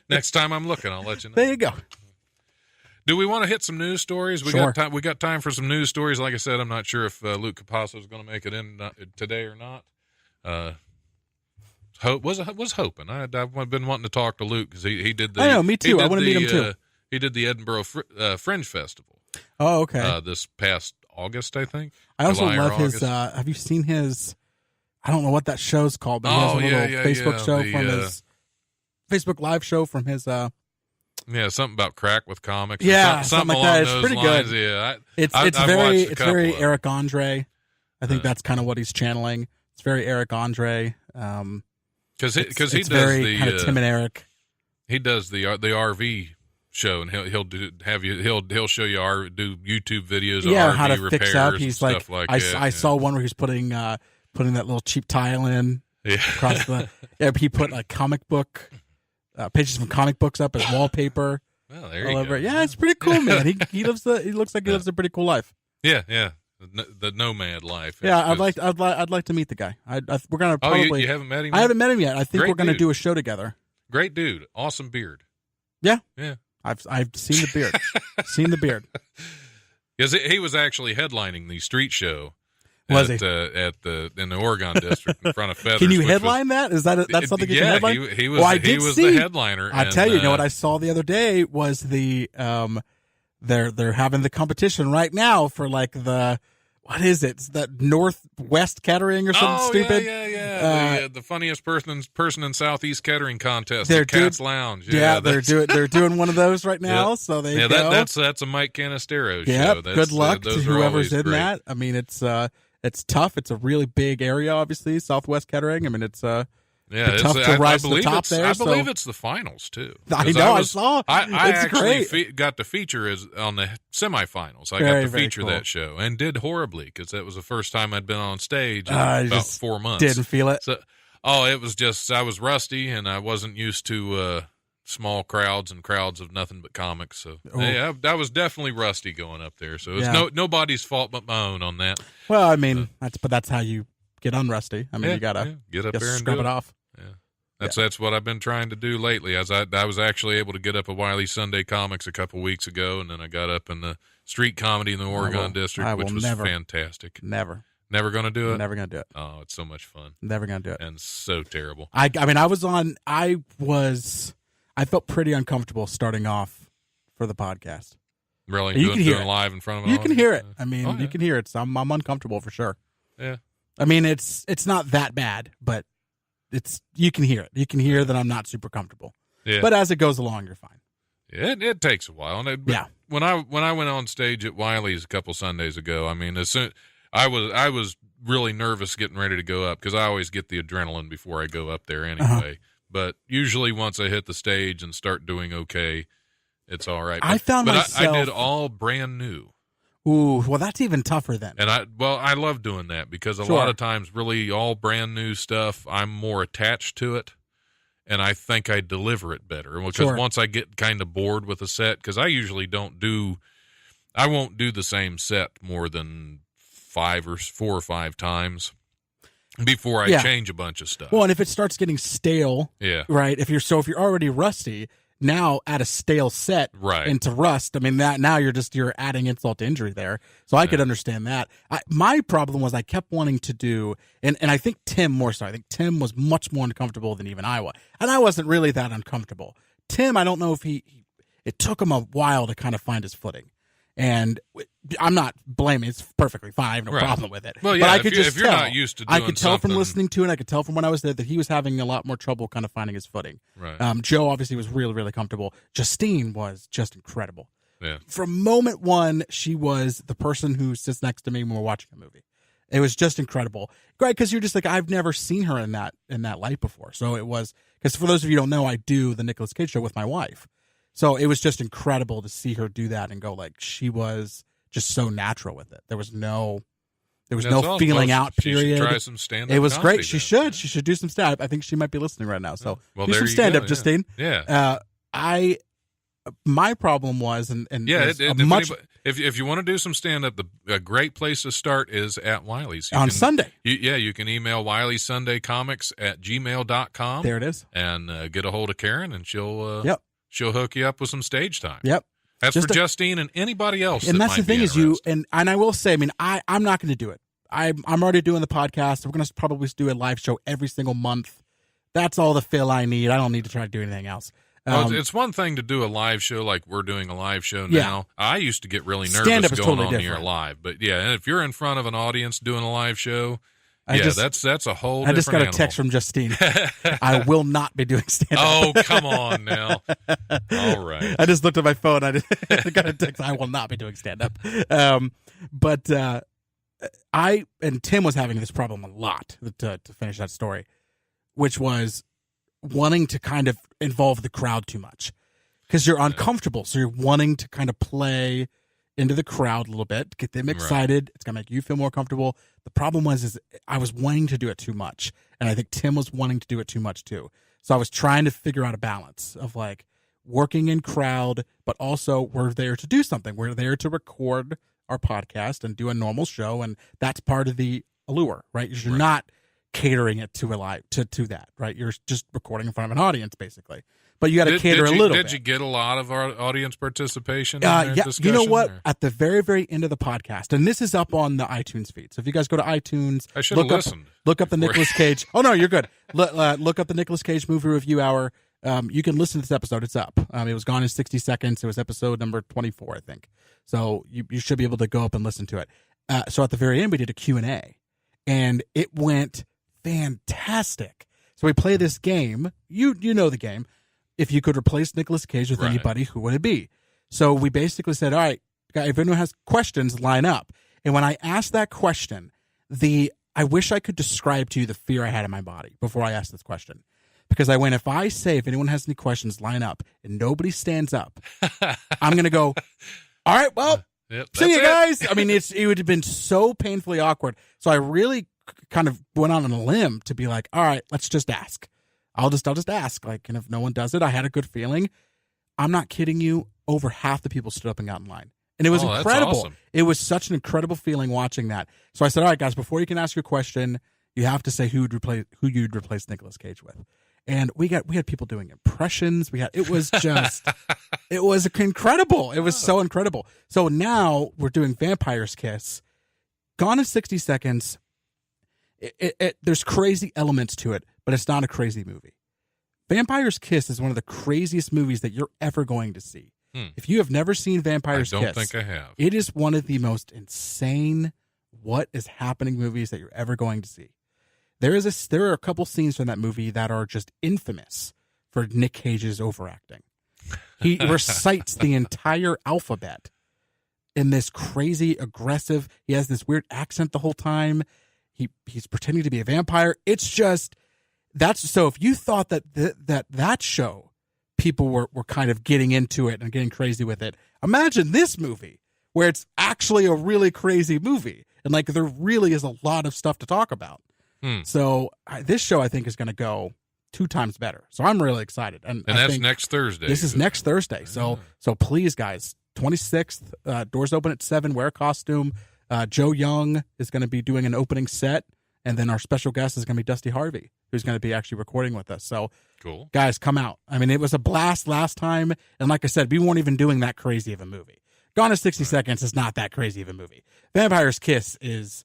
Next time I'm looking, I'll let you know. There you go. Do we want to hit some news stories? Sure. We got time for some news stories. Like I said, I'm not sure if Luke Capasso is going to make it in today or not. Was hoping. I've been wanting to talk to Luke because he did the. I know, me too. I want to meet him too. He did the Edinburgh Fringe Festival. Oh, okay. This past August, I think. I also July love his. August. Have you seen his? I don't know what that show's called, but he has a little Facebook show from his Facebook Live show from his. Yeah, something about crack with comics. Yeah, something like along that. It's those pretty lines. good. Yeah, it's very Eric Andre. I think that's kind of what he's channeling. It's very Eric Andre. Because he does very the kind of Tim and Eric. He does the RV show, and he'll show you do YouTube videos. Of RV how to repairs fix up. And He's stuff like that. I saw one where he's putting that little cheap tile in across the. Yeah, he put like comic book pages from comic books up as wallpaper. Well, there you go. Yeah, it's pretty cool, man. He looks like he lives a pretty cool life. Yeah. The nomad life. I'd like to meet the guy. We're gonna probably. You haven't met him? I haven't met him yet. I think Great we're gonna dude. do a show together. Great dude. Awesome beard. Yeah. I've seen the beard. Seen the beard. Because he was actually headlining the street show. Was in the Oregon district in front of Feathers. Can you headline that? Is that's something you can headline? He was the headliner. I tell you, what I saw the other day was the they're having the competition right now for like the. What is it? It's that Northwest Kettering or something stupid? Yeah. The funniest person in Southeast Kettering contest at Cat's Lounge. Yeah, they're doing one of those right now. So they go. That's a Mike Canistero show. Yeah, good luck to whoever's in that. I mean, it's tough. It's a really big area, obviously, Southwest Kettering. I mean, it's tough to rise to the top there. I believe it's the finals too. I know. I saw. I it's actually got to feature on the semifinals. I got to feature that show and did horribly because that was the first time I'd been on stage in about 4 months. Didn't feel it. So, it was just I was rusty and I wasn't used to small crowds and crowds of nothing but comics. So yeah, I was definitely rusty going up there. So it's nobody's fault but my own on that. Well, I mean, that's how you get unrusty. I mean, you gotta get up there and scrub it off. Yeah. That's what I've been trying to do lately. As I was actually able to get up at Wiley Sunday Comics a couple weeks ago, and then I got up in the street comedy in the Oregon district, which was fantastic. Never going to do it? Never going to do it. Oh, it's so much fun. Never going to do it. And so terrible. I felt pretty uncomfortable starting off for the podcast. Really? Doing live in front of an You audience? can hear it. I mean, you can hear it. So I'm uncomfortable for sure. Yeah. I mean, it's not that bad, but you can hear it. You can hear that I'm not super comfortable. Yeah. But as it goes along, you're fine. Yeah, it takes a while. When I went on stage at Wiley's a couple Sundays ago, I mean, as soon I was really nervous getting ready to go up because I always get the adrenaline before I go up there anyway. Uh-huh. But usually once I hit the stage and start doing okay, it's all right. I did all brand new. Ooh, well, that's even tougher then. And I love doing that because a lot of times really all brand new stuff, I'm more attached to it. And I think I deliver it better. Because once I get kind of bored with a set, because I usually I won't do the same set more than 4 or 5 times before I change a bunch of stuff. Well, and if it starts getting stale, right? If you're already rusty, now add a stale set into rust. I mean, now you're adding insult to injury there. So I could understand that. My problem was I kept wanting to do, and I think Tim more so. I think Tim was much more uncomfortable than even I was, and I wasn't really that uncomfortable. Tim, I don't know if it took him a while to kind of find his footing. And I'm not blaming. It's perfectly fine. I have no problem with it. Well, yeah, but if you're not used to doing I could tell from listening to it. I could tell from when I was there that he was having a lot more trouble kind of finding his footing. Right. Joe obviously was really, really comfortable. Justine was just incredible. Yeah. From moment one, she was the person who sits next to me when we're watching a movie. It was just incredible. Right, because you're just like, I've never seen her in that light before. So it was, because for those of you who don't know, I do the Nicolas Cage show with my wife. So it was just incredible to see her do that and go like she was just so natural with it. There was no feeling out period. She should try some stand-up. It was great. She should do some stand-up. I think she might be listening right now. So do some stand-up, Justine. Yeah. My problem was if you want to do some stand-up, a great place to start is at Wiley's on Sunday. You can email WileySundayComics@gmail.com. There it is, and get a hold of Karen, and she'll She'll hook you up with some stage time. Yep. That's just for Justine and anybody else. And that's the thing is and I will say, I mean, I'm not going to do it. I'm already doing the podcast. We're going to probably do a live show every single month. That's all the fill I need. I don't need to try to do anything else. It's one thing to do a live show like we're doing a live show now. I used to get really nervous going on here live. But yeah, if you're in front of an audience doing a live show, that's a whole different I just got animal. A text from Justine. I will not be doing stand-up. Oh, come on now. All right. I just looked at my phone. I got a text. I will not be doing stand-up. But I and Tim was having this problem a lot to finish that story, which was wanting to kind of involve the crowd too much because you're uncomfortable. So you're wanting to kind of play into the crowd a little bit, get them excited. Right. It's going to make you feel more comfortable. The problem was I was wanting to do it too much. And I think Tim was wanting to do it too much too. So I was trying to figure out a balance of like working in crowd, but also we're there to do something. We're there to record our podcast and do a normal show. And that's part of the allure, right? You're not catering it to that, right? You're just recording in front of an audience basically. But you got to cater a little bit. Did you get a lot of our audience participation? You know what? At the very, very end of the podcast, and this is up on the iTunes feed. So if you guys go to iTunes, I should have listened. Look up the Nicolas Cage. Oh no, you're good. Look up the Nicolas Cage Movie Review Hour. You can listen to this episode. It's up. It was gone in 60 seconds. It was episode number 24, I think. So you should be able to go up and listen to it. So at the very end, we did a Q&A, and it went fantastic. So we play this game. You know the game. If you could replace Nicolas Cage with anybody, who would it be? So we basically said, all right, if anyone has questions, line up. And when I asked that question, I wish I could describe to you the fear I had in my body before I asked this question. Because I went, if anyone has any questions, line up, and nobody stands up, I'm going to go, all right, well, see you guys. I mean, it would have been so painfully awkward. So I really kind of went on a limb to be like, all right, let's just ask. I'll just ask, like, and if no one does it, I had a good feeling. I'm not kidding you. Over half the people stood up and got in line. And it was incredible. That's awesome. It was such an incredible feeling watching that. So I said, all right, guys, before you can ask your question, you have to say who you'd replace Nicolas Cage with. And we had people doing impressions. It was incredible. It was so incredible. So now we're doing Vampire's Kiss. Gone in 60 Seconds. There's crazy elements to it, but it's not a crazy movie. Vampire's Kiss is one of the craziest movies that you're ever going to see. If you have never seen Vampire's Kiss, I don't think I have. It is one of the most insane what is happening movies that you're ever going to see. There are a couple scenes from that movie that are just infamous for Nick Cage's overacting. He recites the entire alphabet in this crazy, aggressive. He has this weird accent the whole time. He's pretending to be a vampire. It's just so. If you thought that show, people were kind of getting into it and getting crazy with it, imagine this movie where it's actually a really crazy movie and like there really is a lot of stuff to talk about. So this show I think is going to go 2 times better. So I'm really excited. And that's next Thursday. This is next Thursday. So please, guys, 26th, doors open at 7. Wear a costume. Joe Young is going to be doing an opening set, and then our special guest is going to be Dusty Harvey, who's going to be actually recording with us. So cool, guys, come out. I mean, it was a blast last time, and like I said, we weren't even doing that crazy of a movie. Gone in 60 Seconds is not that crazy of a movie. Vampire's Kiss is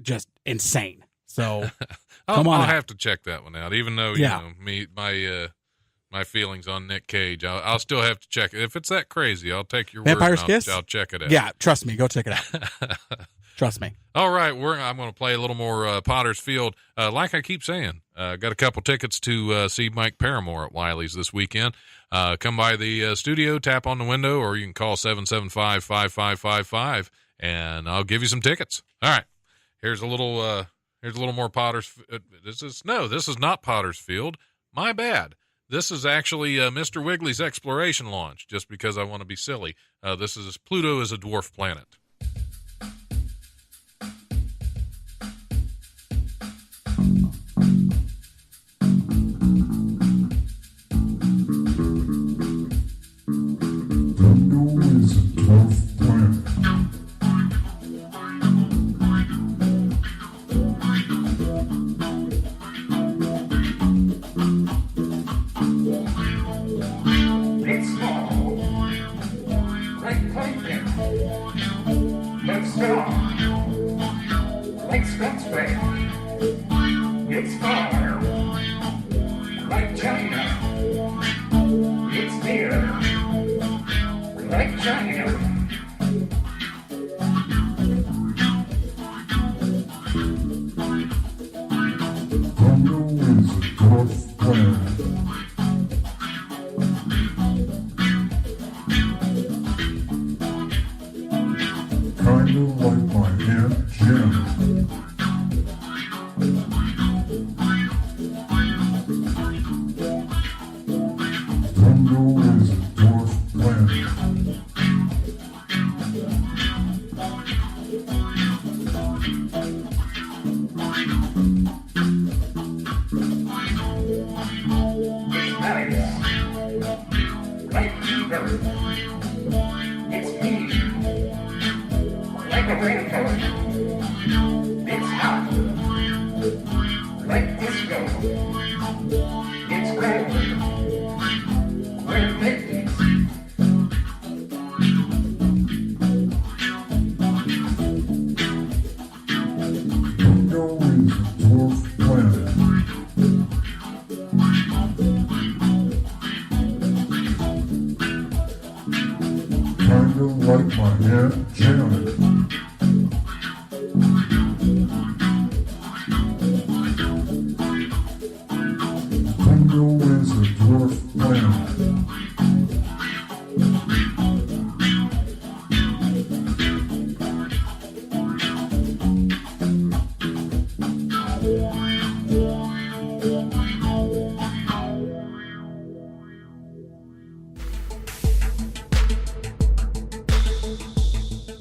just insane. So come on, I'll have to check that one out. Even though you know my feelings on Nick Cage, I'll still have to check it. If it's that crazy, I'll take your Vampire's word. Kiss? I'll check it out. Yeah, trust me, go check it out. Trust me. All right, I'm going to play a little more Potter's Field. Like I keep saying, got a couple tickets to see Mike Paramore at Wiley's this weekend. Come by the studio, tap on the window, or you can call 775-5555, and I'll give you some tickets. All right, here's a little more Potter's. This is not Potter's Field. My bad. This is actually Mr. Wiggly's exploration launch. Just because I want to be silly. This is Pluto is a dwarf planet.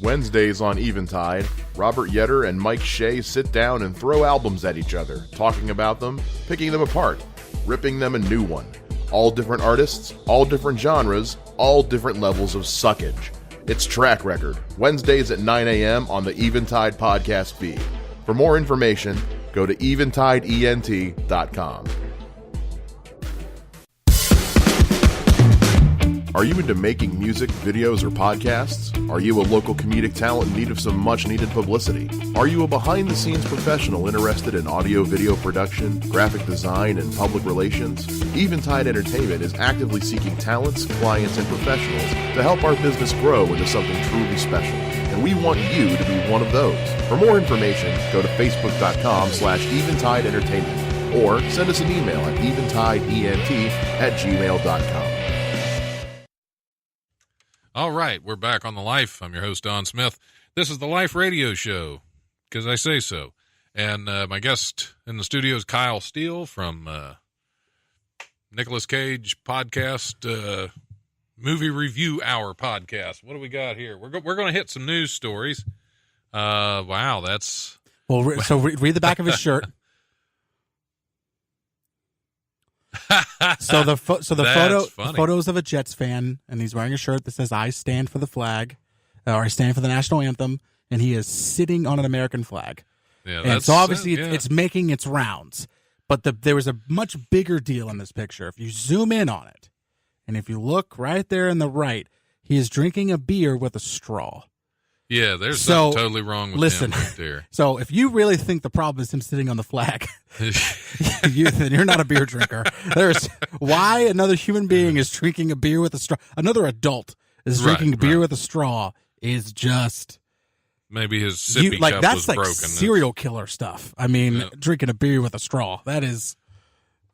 Wednesdays on Eventide, Robert Yetter and Mike Shea sit down and throw albums at each other, talking about them, picking them apart, ripping them a new one. All different artists, all different genres, all different levels of suckage. It's Track Record, Wednesdays at 9 a.m. on the Eventide podcast feed. For more information, go to eventideent.com. Are you into making music, videos, or podcasts? Are you a local comedic talent in need of some much-needed publicity? Are you a behind-the-scenes professional interested in audio-video production, graphic design, and public relations? Eventide Entertainment is actively seeking talents, clients, and professionals to help our business grow into something truly special. And we want you to be one of those. For more information, go to facebook.com/Eventide Entertainment or send us an email at eventideent@gmail.com. All right, we're back on The Life. I'm your host, Don Smith. This is The Life Radio Show, because I say so. And my guest in the studio is Kyle Steele from Nicolas Cage podcast, Movie Review Hour podcast. What do we got here? We're going to hit some news stories. Wow, that's... Well, so read the back of his shirt. So the photos of a Jets fan, and he's wearing a shirt that says "I stand for the flag," or "I stand for the national anthem," and he is sitting on an American flag. Yeah, and so obviously it's making its rounds. But there was a much bigger deal in this picture. If you zoom in on it, and if you look right there in the right, he is drinking a beer with a straw. Yeah, there's something totally wrong with him right there. So if you really think the problem is him sitting on the flag, then you're not a beer drinker. Why another human being is drinking a beer with a straw, another adult is drinking beer with a straw, is just... Maybe his sippy cup was broken. That's like serial killer stuff. I mean, drinking a beer with a straw, that is...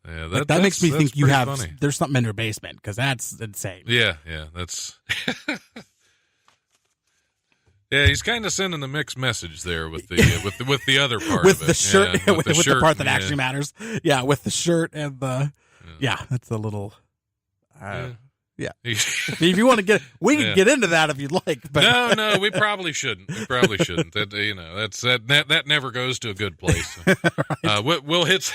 Yeah, that makes me think funny. There's something in your basement, because that's insane. Yeah, that's... Yeah, he's kind of sending a mixed message there with the the other part with of it. The shirt, yeah, with the part that actually matters. Yeah, with the shirt and the that's a little. If you want to get, we can get into that if you'd like. But no, we probably shouldn't. That that never goes to a good place. Right. We'll hit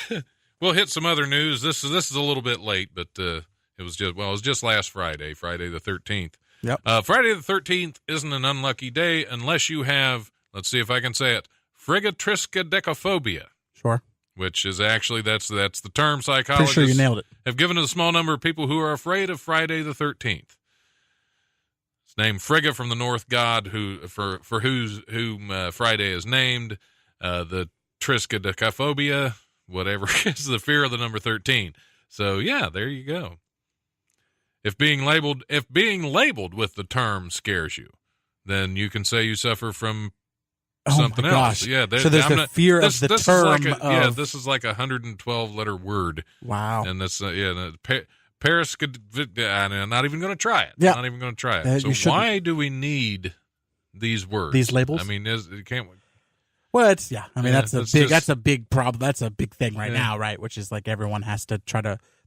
some other news. This is a little bit late, but it was just last Friday the 13th. Yep. Friday the 13th isn't an unlucky day unless you have, let's see if I can say it, frigatriskaidekaphobia. Sure. Which is actually, that's the term psychologists Pretty sure you nailed it. Have given to a small number of people who are afraid of Friday the 13th. It's named Frigga from the North god whom Friday is named. The triskaidekaphobia, whatever, is the fear of the number 13. So yeah, there you go. If being labeled with the term scares you, then you can say you suffer from something else. Yeah, so there's the fear of the term. This is like a 112-letter word. Wow. And that's Paris could. I'm not even going to try it. Yeah. I'm not even going to try it. So why do we need these words? These labels? I mean, can't we? Well, that's a big problem. That's a big thing right now, right? Which is like everyone has to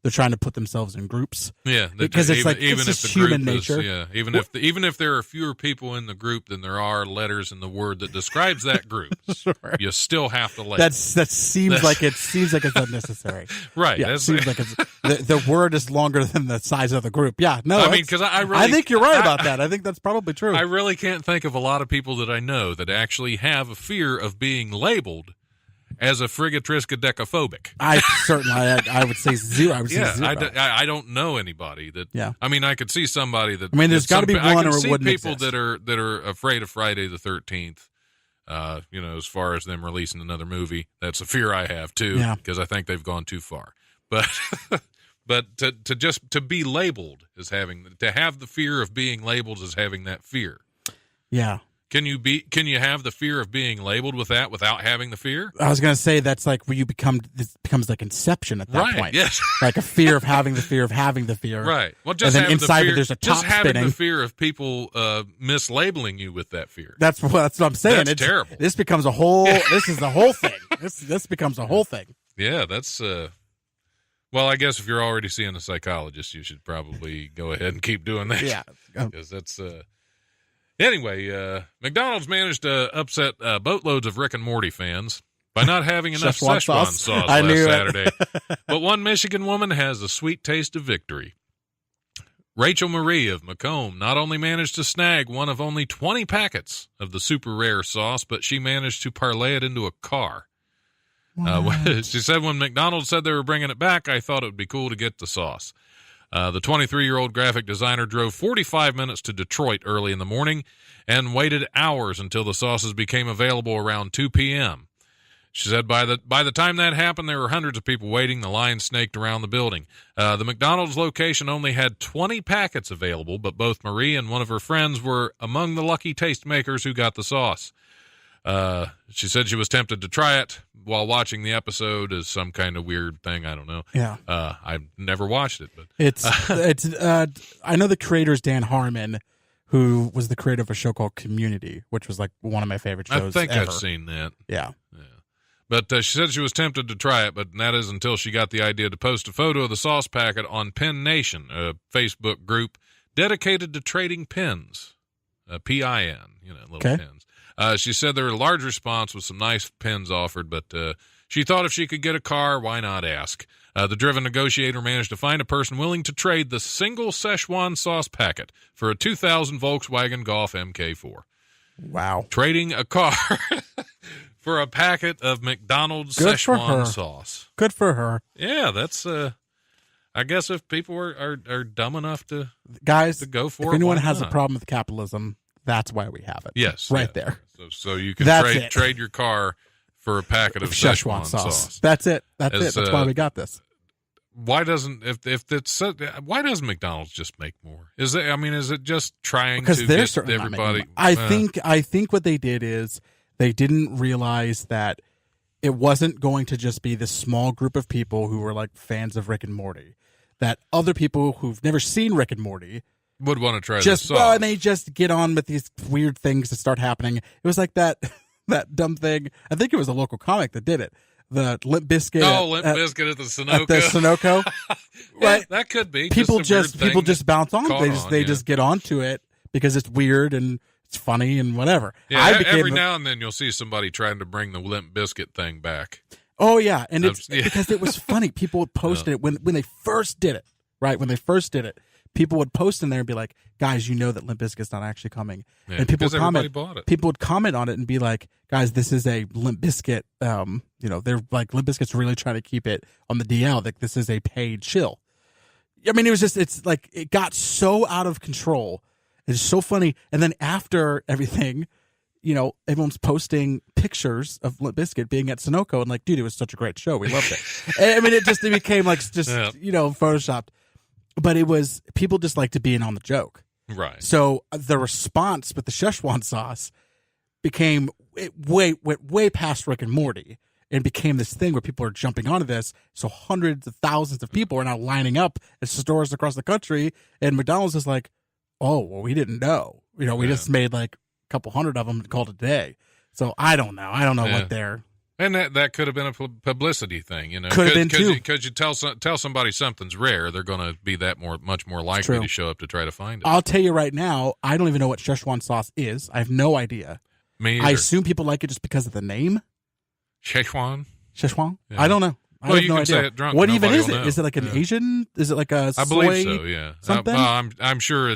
they're trying to put themselves in groups. Yeah, because it's just human nature. Even if there are fewer people in the group than there are letters in the word that describes that group, sure. You still have to label. That seems like it's unnecessary. Right. Yeah, it seems like the word is longer than the size of the group. Yeah. No, I mean, because I think you're right about that. I think that's probably true. I really can't think of a lot of people that I know that actually have a fear of being labeled as a frigatriskaidekaphobic. I would say zero. I would say zero. I don't know anybody that. Yeah. I mean, I could see somebody that. I mean, there's got to be one, or it wouldn't people exist. that are afraid of Friday the 13th. As far as them releasing another movie, that's a fear I have too. Yeah. Because I think they've gone too far. But to be labeled as to have the fear of being labeled as having that fear. Yeah. Can you have the fear of being labeled with that without having the fear? I was going to say that's like where it becomes like inception at that point. Yes. Like a fear of having the fear of having the fear. Right. Well, and then inside it, there's a top just having spinning. the fear of people mislabeling you with that fear. That's what I'm saying. That's terrible. This becomes a whole. This is the whole thing. This becomes a whole thing. Yeah, that's. Well, I guess if you're already seeing a psychologist, you should probably go ahead and keep doing that. Yeah. Because that's. Anyway, McDonald's managed to upset boatloads of Rick and Morty fans by not having enough Szechuan Szechuan sauce. sauce I knew last it. Saturday. But one Michigan woman has a sweet taste of victory. Rachel Marie of Macomb not only managed to snag one of only 20 packets of the super rare sauce, but she managed to parlay it into a car. She said, when McDonald's said they were bringing it back, I thought it would be cool to get the sauce. The 23-year-old graphic designer drove 45 minutes to Detroit early in the morning and waited hours until the sauces became available around 2 p.m. She said by the time that happened, there were hundreds of people waiting. The line snaked around the building. The McDonald's location only had 20 packets available, but both Marie and one of her friends were among the lucky tastemakers who got the sauce. She said she was tempted to try it while watching the episode as some kind of weird thing. I don't know. Yeah. I've never watched it, but I know the creator is Dan Harmon, who was the creator of a show called Community, which was like one of my favorite shows I think ever. I've seen that. Yeah. But she said she was tempted to try it, but that is until she got the idea to post a photo of the sauce packet on Pin Nation, a Facebook group dedicated to trading pins, PIN, little pins. She said there were a large response with some nice pins offered, but she thought if she could get a car, why not ask? The driven negotiator managed to find a person willing to trade the single Szechuan sauce packet for a 2000 Volkswagen Golf MK4. Wow. Trading a car for a packet of McDonald's Szechuan sauce. Good for her. Yeah, that's I guess if people are dumb enough to go for it. If anyone has a problem with capitalism, that's why we have it. Yes. Right there. So you can trade your car for a packet of Szechuan sauce. That's it. That's why we got this. Why doesn't why doesn't McDonald's just make more? Is it just trying to get everybody? I think what they did is they didn't realize that it wasn't going to just be this small group of people who were like fans of Rick and Morty. That other people who've never seen Rick and Morty would want to try just this sauce. and they just get on with these weird things that start happening. It was like that dumb thing. I think it was a local comic that did it. The Limp Bizkit. Limp Bizkit at the Sunoco. At the Sunoco. Right. That could be. People just bounce on. They just get onto it because it's weird and it's funny and whatever. Yeah, every now and then you'll see somebody trying to bring the Limp Bizkit thing back. Oh yeah, and it's because it was funny. People would post it when they first did it. Right when they first did it, people would post in there and be like, "Guys, you know that Limp Bizkit's not actually coming." Yeah, and people would comment. Bought it. People would comment on it and be like, "Guys, this is a Limp Bizkit. They're like Limp Bizkit's really trying to keep it on the DL. Like this is a paid shill." I mean, it's like it got so out of control. It's so funny. And then after everything, everyone's posting pictures of Limp Bizkit being at Sunoco and like, dude, it was such a great show. We loved it. I mean, it became like photoshopped. But it was people just like to be in on the joke. Right. So the response with the Szechuan sauce went way past Rick and Morty and became this thing where people are jumping onto this. So hundreds of thousands of people are now lining up at stores across the country. And McDonald's is like, oh, well, we didn't know. We just made like a couple hundred of them and called it a day. So I don't know. I don't know what they're. And that could have been a publicity thing, Could have been too. Because you tell somebody something's rare, they're going to be much more likely to show up to try to find it. I'll tell you right now, I don't even know what Szechuan sauce is. I have no idea. Me either. I assume people like it just because of the name. Szechuan? Yeah. I don't know. I have you no can idea. say it drunk. What even is it? Know. Is it like an Asian? Is it like a soy? I believe so. Yeah. Something. I'm sure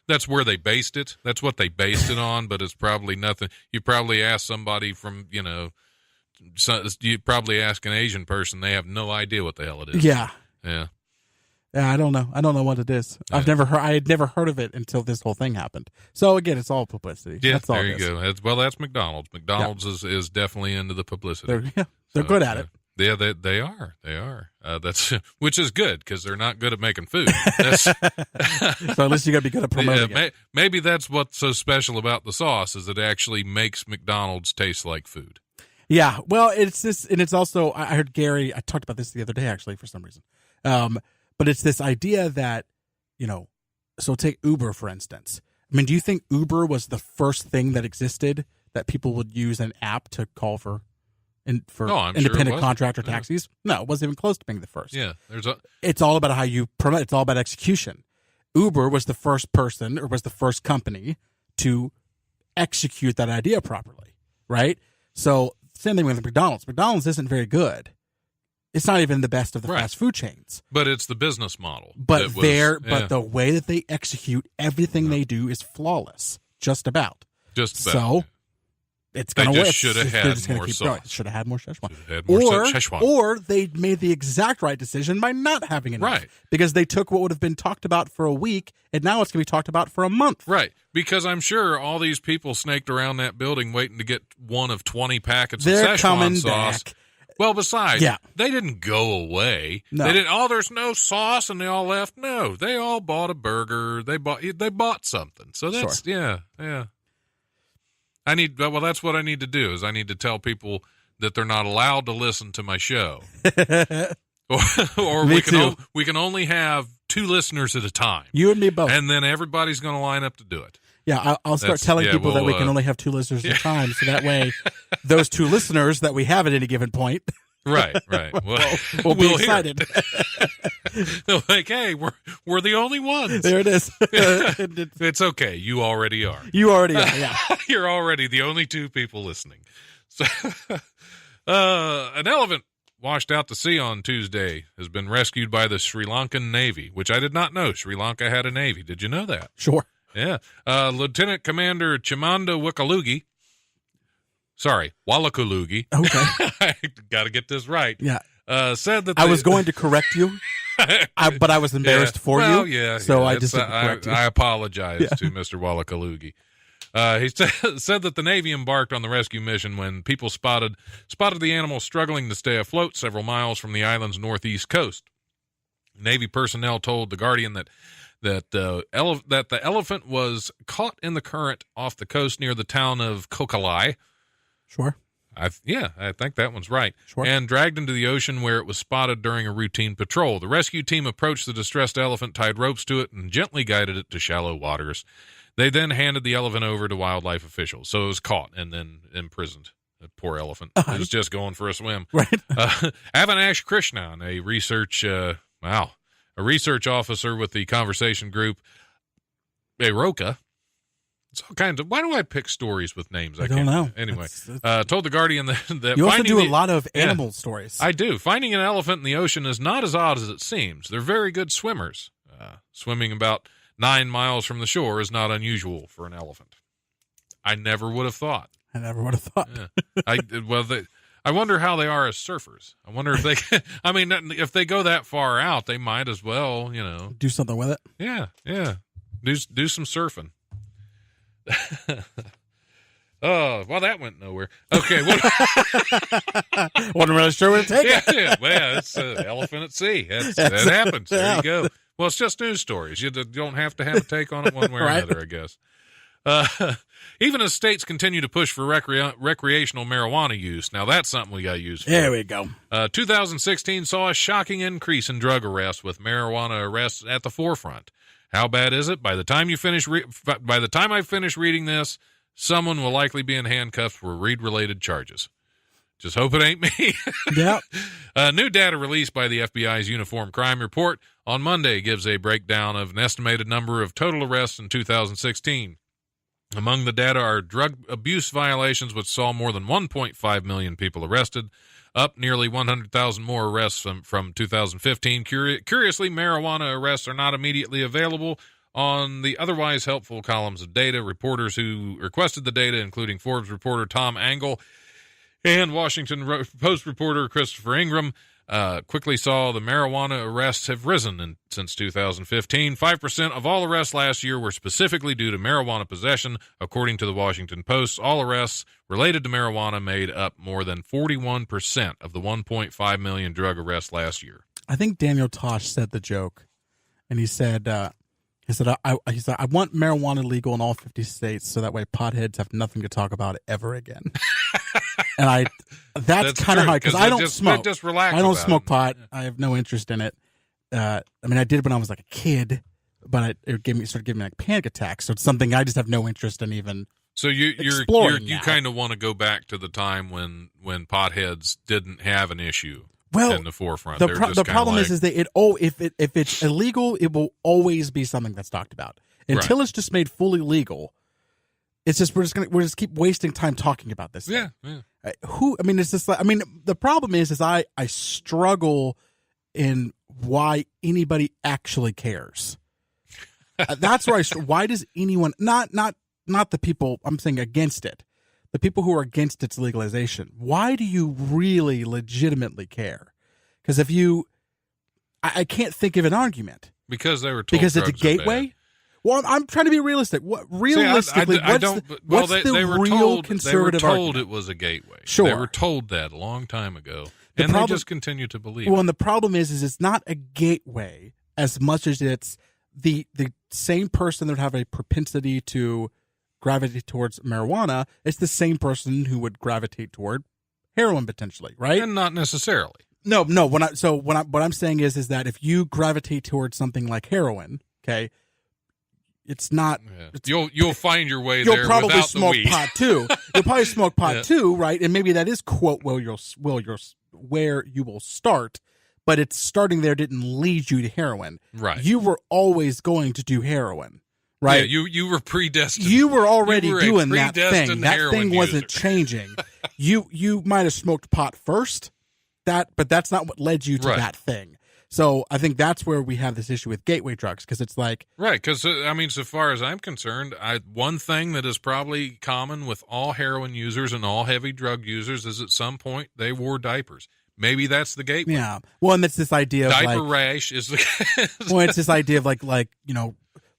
that's where they based it. That's what they based it on. But it's probably nothing. You probably ask somebody from you probably ask an Asian person. They have no idea what the hell it is. Yeah. Yeah. Yeah. I don't know. I don't know what it is. I had never heard of it until this whole thing happened. So again, it's all publicity. Yeah. That's all there you go. That's McDonald's. McDonald's is definitely into the publicity. They're good at it. Yeah, they are. That's which is good because they're not good at making food. So at least you got to be good at promoting it. Maybe that's what's so special about the sauce is it actually makes McDonald's taste like food. Yeah, well, it's this, and it's also I heard Gary. I talked about this the other day actually for some reason, but it's this idea that so take Uber for instance. I mean, do you think Uber was the first thing that existed that people would use an app to call for? Independent contractor taxis? No, it wasn't even close to being the first. Yeah, it's all about how you promote. It's all about execution. Uber was the first person or was the first company to execute that idea properly, right? So Same thing with McDonald's. McDonald's isn't very good. It's not even the best of the fast food chains. But it's the business model. But the way that they execute everything they do is flawless. Just about. So it's going to work. Should have had more sauce. Should have had more Szechuan. Szechuan. Or they made the exact right decision by not having enough. Right. Because they took what would have been talked about for a week, and now it's going to be talked about for a month. Right. Because I'm sure all these people snaked around that building waiting to get one of 20 packets of Szechuan sauce. Back. Well, besides, they didn't go away. No. They didn't. Oh, there's no sauce, and they all left. No, they all bought a burger. They bought something. So that's yeah. That's what I need to do. Is I need to tell people that they're not allowed to listen to my show, or we can only have 2 listeners at a time. You and me both. And then everybody's going to line up to do it. Yeah, I'll start telling people that we can only have 2 listeners at a time, so that way those 2 listeners that we have at any given point, right. we'll be excited. They're like, hey, we're the only ones. There it is. It's okay. You already are. Yeah. You're already the only 2 people listening. So, an elephant washed out to sea on Tuesday has been rescued by the Sri Lankan Navy, which I did not know Sri Lanka had a navy. Did you know that? Sure. Yeah. Lieutenant Commander Chimanda Walakulugi. Okay. I got to get this right. Yeah. Said that I was going to correct you, but I was embarrassed for you. Yeah. So I just didn't correct you. I apologize to Mr. Walakulugi. He said that the Navy embarked on the rescue mission when people spotted the animal struggling to stay afloat several miles from the island's northeast coast. Navy personnel told The Guardian that the elephant was caught in the current off the coast near the town of Kokalai. Sure. I think that one's right. Sure. And dragged into the ocean where it was spotted during a routine patrol. The rescue team approached the distressed elephant, tied ropes to it, and gently guided it to shallow waters. They then handed the elephant over to wildlife officials. So it was caught and then imprisoned. That poor elephant. It was just going for a swim. Right. Avinash Krishnan, a research officer with the conversation group Aroka. It's all kinds of. Why do I pick stories with names? I don't know. Anyway, told The Guardian that you also do a lot of animal stories. I do. Finding an elephant in the ocean is not as odd as it seems. They're very good swimmers. Swimming about 9 miles from the shore is not unusual for an elephant. I never would have thought. Yeah. I wonder how they are as surfers. I wonder if they can, if they go that far out, they might as well, do something with it. Yeah. Do some surfing. Oh, well, that went nowhere. Okay. Wasn't really sure where to take it. Yeah. Well, it's an elephant at sea. That happens. There you go. Well, it's just news stories. You don't have to have a take on it one way or another, I guess. Even as states continue to push for recreational marijuana use, now that's something we got to use for. There we go. 2016 saw a shocking increase in drug arrests, with marijuana arrests at the forefront. How bad is it? By the time I finish reading this, someone will likely be in handcuffs for weed-related charges. Just hope it ain't me. Yeah. New data released by the FBI's Uniform Crime Report on Monday gives a breakdown of an estimated number of total arrests in 2016. Among the data are drug abuse violations, which saw more than 1.5 million people arrested, up nearly 100,000 more arrests from 2015. Curiously, marijuana arrests are not immediately available on the otherwise helpful columns of data. Reporters who requested the data, including Forbes reporter Tom Angle and Washington Post reporter Christopher Ingram, quickly saw the marijuana arrests have risen since 2015. 5% of all arrests last year were specifically due to marijuana possession, according to the Washington Post. All arrests related to marijuana made up more than 41% of the 1.5 million drug arrests last year. I think Daniel Tosh said the joke, and he said, I want marijuana legal in all 50 states so that way potheads have nothing to talk about ever again. And that's kind of hard because I don't smoke. Just relax. I don't smoke pot. I have no interest in it. I did when I was like a kid, but it started giving me like panic attacks. So it's something I just have no interest in even. So you kind of want to go back to the time when potheads didn't have an issue. Well, in the forefront. The problem is that if it's illegal, it will always be something that's talked about until it's just made fully legal. It's just we're just keep wasting time talking about this. Yeah. It's just like, the problem is I struggle in why anybody actually cares. That's where why does anyone, not the people, I'm saying against it, the people who are against its legalization, why do you really legitimately care? Because I can't think of an argument. Because they were told because it's a gateway. Well, I'm trying to be realistic. What realistically? What's the real conservative They were told argument? It was a gateway. Sure, they were told that a long time ago, and they just continue to believe. Well, and the problem is it's not a gateway as much as it's the same person that would have a propensity to gravitate towards marijuana. It's the same person who would gravitate toward heroin potentially, right? And not necessarily. No. What I'm saying is that if you gravitate towards something like heroin, okay, it's not. Yeah. You'll find your way you'll there. Probably without smoke the weed. pot too. You'll probably smoke pot too, right? And maybe that is quote where you will start, but it's starting there didn't lead you to heroin. Right. You were always going to do heroin. Right. Yeah, you were predestined. You were already doing that thing. That thing wasn't user. changing. You might have smoked pot first, but that's not what led you to that thing. So I think that's where we have this issue with gateway drugs, because it's like right. Because so far as I'm concerned, one thing that is probably common with all heroin users and all heavy drug users is at some point they wore diapers. Maybe that's the gateway. Yeah. Well, and it's this idea of diaper rash is the. Well, it's this idea of like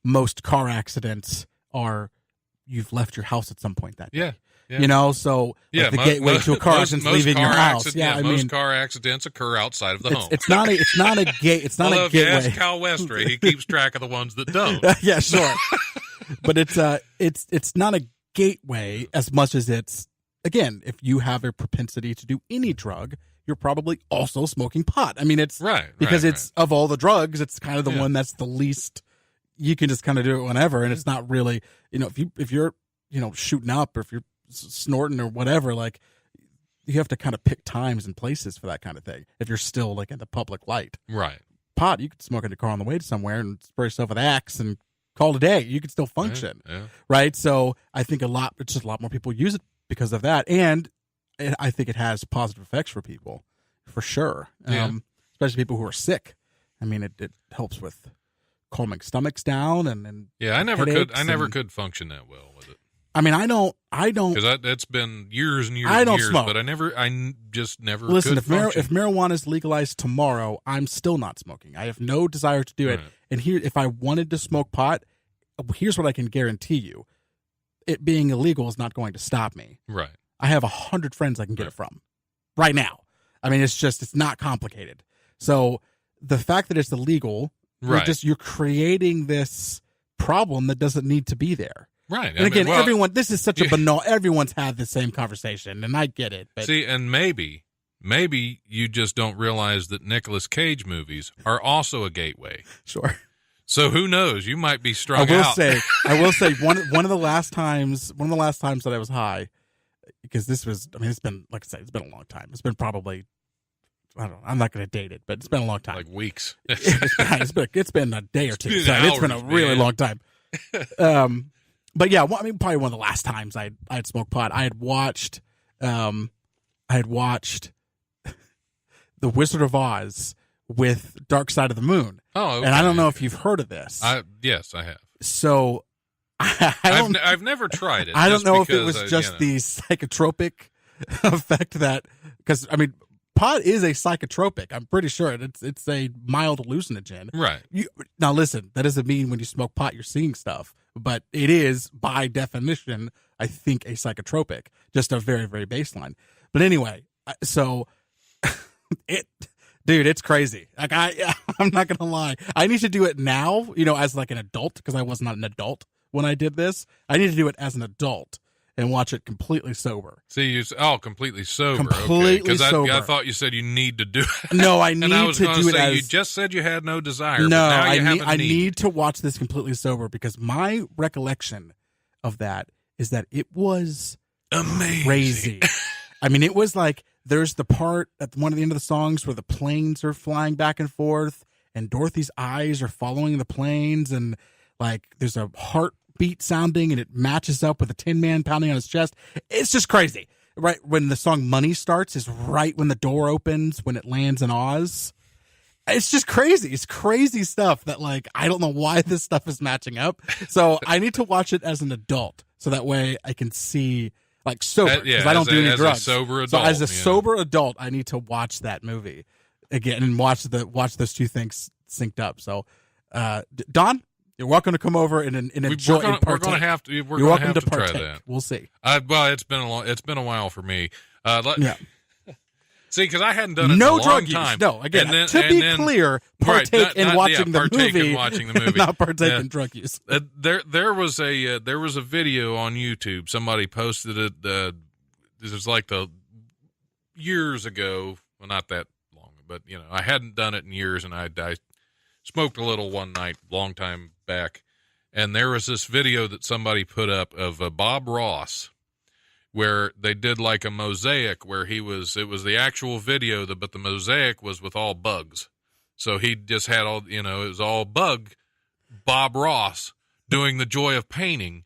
most car accidents are you've left your house at some point that day. Yeah. So the gateway to a car accident is leaving your house. Most car accidents occur outside of the home. It's not a gate. It's not a gateway. If you ask Cal Westry, he keeps track of the ones that don't. Yeah, sure. But it's not a gateway as much as it's, again, if you have a propensity to do any drug, you're probably also smoking pot. It's right because it's of all the drugs, it's kind of the one that's the least. You can just kind of do it whenever, and it's not really, if you're shooting up or if you're snorting or whatever, like you have to kind of pick times and places for that kind of thing. If you're still like in the public light, right? Pot, you could smoke in your car on the way to somewhere and spray yourself with Axe and call it a day. You could still function, right? So I think it's just a lot more people use it because of that, and I think it has positive effects for people, for sure. Especially people who are sick. It helps with calming stomachs down and I never could function that well with it. I don't because it's been years and years. I don't years, smoke, but I just never. Listen, could if marijuana is legalized tomorrow, I'm still not smoking. I have no desire to do it. And if I wanted to smoke pot, here's what I can guarantee you: it being illegal is not going to stop me. Right. I have 100 friends I can get it from right now. It's not complicated. So the fact that it's illegal. Right. You're creating this problem that doesn't need to be there. Right. And again, this is such a banal, everyone's had the same conversation, and I get it. But see, and maybe you just don't realize that Nicolas Cage movies are also a gateway. Sure. So who knows? You might be strung out. I will say one of the last times that I was high, because this was, it's been, like I said, it's been a long time. It's been probably, I don't know. I'm not going to date it, but it's been a long time. Like weeks. it's been a day or two. So it's been a really long time. But yeah, probably one of the last times I had smoked pot. I had watched The Wizard of Oz with Dark Side of the Moon. Oh, okay. And I don't know if you've heard of this. Yes, I have. So I've never tried it. I don't know if it was just the psychotropic effect because pot is a psychotropic. I'm pretty sure it's a mild hallucinogen. Right. Now listen, that doesn't mean when you smoke pot you're seeing stuff, but it is by definition, I think, a psychotropic, just a very, very baseline. But anyway, so it's crazy. Like I'm not gonna lie. I need to do it now, as like an adult, because I was not an adult when I did this. I need to do it as an adult and watch it completely sober. See, completely sober. Completely sober. I thought you said you need to do it. No, I need to do it as... You just said you had no desire. No, but now I need to watch this completely sober, because my recollection of that is that it was amazing. Crazy. It was like, there's the part at one of the end of the songs where the planes are flying back and forth and Dorothy's eyes are following the planes, and like there's a heartbeat sounding and it matches up with a Tin Man pounding on his chest. It's just crazy. right when the song Money starts is right when the door opens, when it lands in Oz. It's just crazy. It's crazy stuff that, like, I don't know why this stuff is matching up. So I need to watch it as an adult, so that way I can see, like, sober, because I don't do any drugs. As a sober adult, so as a sober adult, I need to watch that movie again and watch those two things synced up. So, Don, you're welcome to come over and enjoy. We're going to have to. We're going to try that. We'll see. Well, it's been a while for me. Yeah. See, because I hadn't done it no in a drug long time. Use. No, again, to be clear, partake in watching the movie, not partake in drug use. There was a video on YouTube. Somebody posted it. This was like years ago. Well, not that long, but I hadn't done it in years, and I smoked a little one night, long time back, and there was this video that somebody put up of Bob Ross, where they did like a mosaic where it was the actual video, but the mosaic was with all bugs. So he just had all, it was all Bob Ross doing the joy of painting,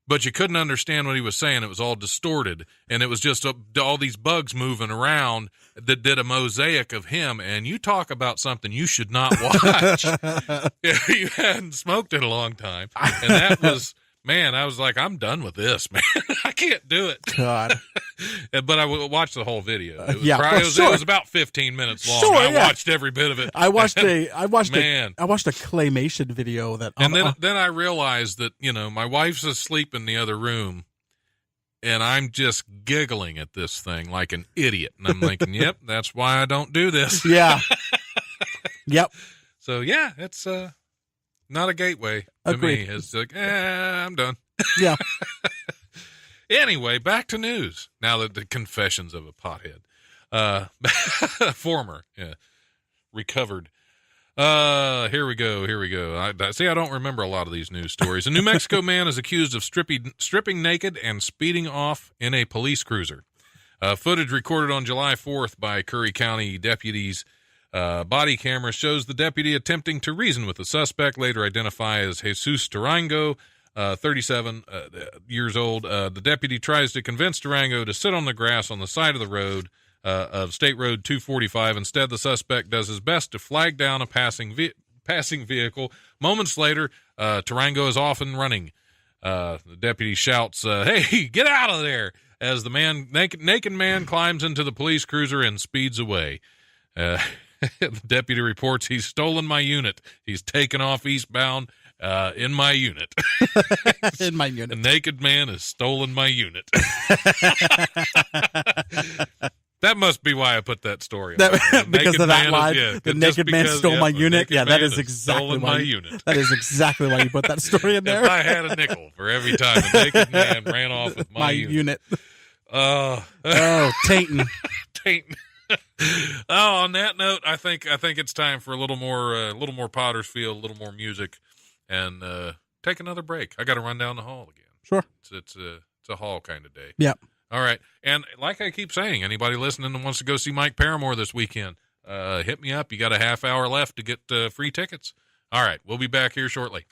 but you couldn't understand what he was saying. It was all distorted, and it was just all these bugs moving around that did a mosaic of him. And you talk about something you should not watch. You hadn't smoked in a long time. And that was... Man, I was like, I'm done with this, man. I can't do it. God. But I watched the whole video. It was, sure. It was about 15 minutes long. Sure, I watched every bit of it. I watched a claymation video that. Then I realized that my wife's asleep in the other room, and I'm just giggling at this thing like an idiot. And I'm thinking, yep, that's why I don't do this. Yeah. Yep. So yeah, it's not a gateway to me. It's like, I'm done. Yeah. Anyway, back to news. Now that the confessions of a pothead, former, recovered. Here we go. I don't remember a lot of these news stories. A New Mexico man is accused of stripping naked and speeding off in a police cruiser. Footage recorded on July 4th by Curry County deputies. Body camera shows the deputy attempting to reason with the suspect, later identified as Jesus Durango, 37 years old. The deputy tries to convince Durango to sit on the grass on the side of the road of State Road 245. Instead, the suspect does his best to flag down a passing vehicle. Moments later, Durango is off and running. The deputy shouts, "Hey, get out of there!" as the naked man climbs into the police cruiser and speeds away. The deputy reports, "He's stolen my unit. He's taken off eastbound in my unit." In my unit. The naked man has stolen my unit. That must be why I put that story on. Because of that line, the naked man stole my unit. Yeah, that is exactly why. That is exactly why you put that story in there. If I had a nickel for every time a naked man ran off with my unit. Tainton. Tainton. On that note, I think it's time for a little more Potter's Field, a little more music, and take another break. I got to run down the hall again. Sure. It's a hall kind of day. Yep. All right. And like I keep saying, anybody listening that wants to go see Mike Paramore this weekend, hit me up. You got a half hour left to get free tickets. All right. We'll be back here shortly.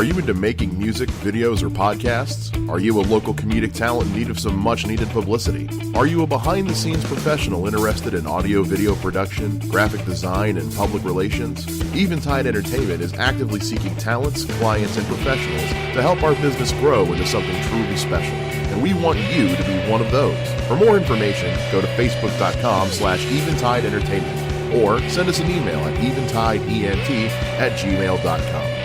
Are you into making music, videos, or podcasts? Are you a local comedic talent in need of some much-needed publicity? Are you a behind-the-scenes professional interested in audio, video production, graphic design, and public relations? Eventide Entertainment is actively seeking talents, clients, and professionals to help our business grow into something truly special. And we want you to be one of those. For more information, go to facebook.com/Eventide Entertainment or send us an email at eventideent@gmail.com.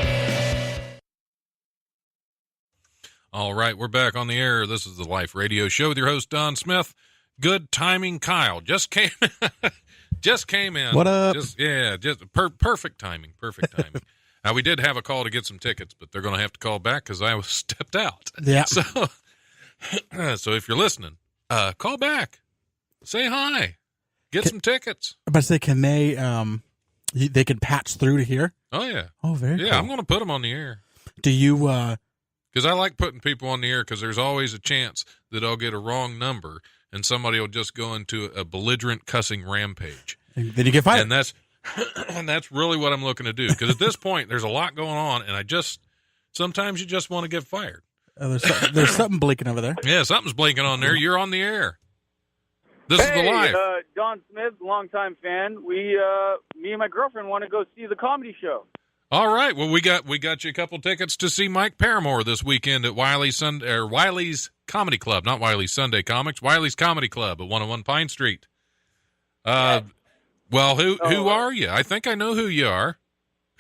All right, we're back on the air. This is the Life Radio Show with your host, Don Smith. Good timing, Kyle. Just came in. What up? Perfect timing. Now, we did have a call to get some tickets, but they're going to have to call back because I was stepped out. Yeah. So if you're listening, call back. Say hi. Get some tickets. But say, can they can patch through to here? Oh, yeah. Oh, very cool. Yeah, I'm going to put them on the air. Do you... Because I like putting people on the air because there's always a chance that I'll get a wrong number and somebody will just go into a belligerent cussing rampage. Then you get fired. And that's really what I'm looking to do. Because at this point, there's a lot going on, and sometimes you just want to get fired. There's something blinking over there. Yeah, something's blinking on there. You're on the air. This is the live. Don Smith, longtime fan. Me and my girlfriend want to go see the comedy show. All right. Well, we got you a couple tickets to see Mike Paramore this weekend at Wiley's Comedy Club, not Wiley's Sunday Comics, Wiley's Comedy Club at 101 Pine Street. Well, who are you? I think I know who you are.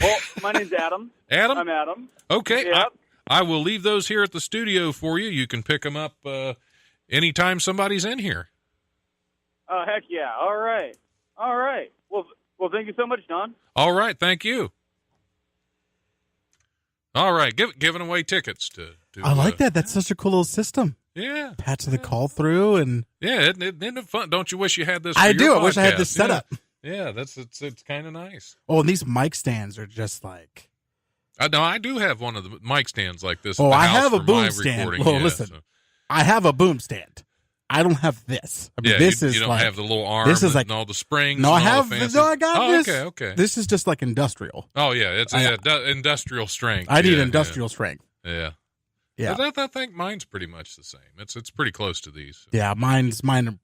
Well, my name's Adam. Adam? I'm Adam. Okay. Yep. I will leave those here at the studio for you. You can pick them up anytime somebody's in here. Oh, heck yeah. All right. Well, thank you so much, Don. All right. Thank you. All right, giving away tickets to I like that. That's such a cool little system. Yeah. Patch the call through and isn't it fun? Don't you wish you had this? I do. Podcast? I wish I had this set up. Yeah, it's kind of nice. Oh, and these mic stands are just like. No, I do have one of the mic stands like this. Oh, at the I house have a for boom my stand. recording. Well, listen, I have a boom stand. I don't have this. I mean, this is you don't like, have the little arm. This is like and all the springs. No, and I have. all the fancy... No, I got this. Okay. This is just like industrial. Oh yeah, it's industrial strength. I need industrial strength. Yeah. But I think mine's pretty much the same. It's pretty close to these. So. Yeah, mine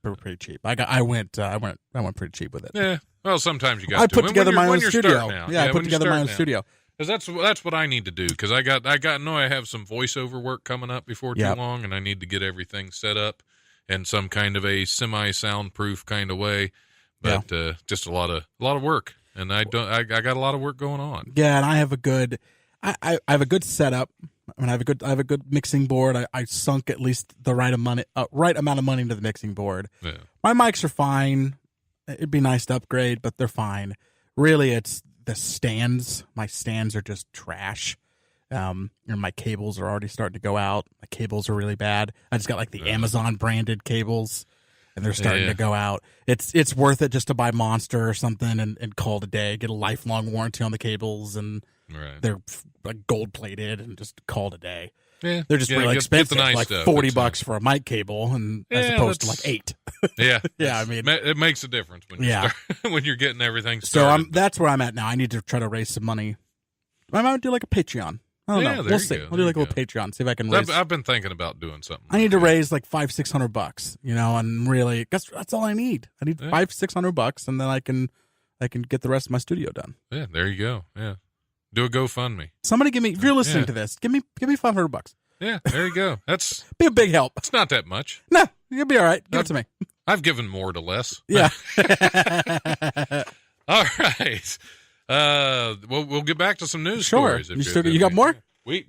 are pretty cheap. I went pretty cheap with it. Yeah. Well, sometimes you got. I put together my own studio. Yeah, I put together my own studio. Because that's what I need to do. Because I have some voiceover work coming up before too long, and I need to get everything set up in some kind of a semi-soundproof kind of way. But just a lot of work, and I got a lot of work going on. Yeah, and I have a good setup. I mean, I have a good mixing board. I sunk at least the right amount of money into the mixing board. Yeah. My mics are fine. It'd be nice to upgrade, but they're fine. Really, it's the stands. My stands are just trash. And my cables are already starting to go out. My cables are really bad. I just got like the Amazon branded cables, and they're starting to go out. It's worth it just to buy Monster or something and call it a day. Get a lifelong warranty on the cables, and they're like gold plated, and just call it a day. Yeah, they're just really expensive, nice like stuff. $40 for a mic cable, and as opposed to like $8. Yeah, I mean, it makes a difference when when you're getting everything So started. that's where I'm at now. I need to try to raise some money. I might do like a Patreon. I don't know. We'll see. We'll do like a little Patreon. See if I can raise. I've been thinking about doing something. I need to raise like $500-600, and really, that's all I need. I need $500-600, and then I can get the rest of my studio done. Yeah, there you go. Yeah, do a GoFundMe. Somebody give me. If you're listening to this, give me $500. Yeah, there you go. That's be a big help. It's not that much. No, you'll be all right. Give it to me. I've given more to less. Yeah. All right. We'll get back to some news stories. You got more? We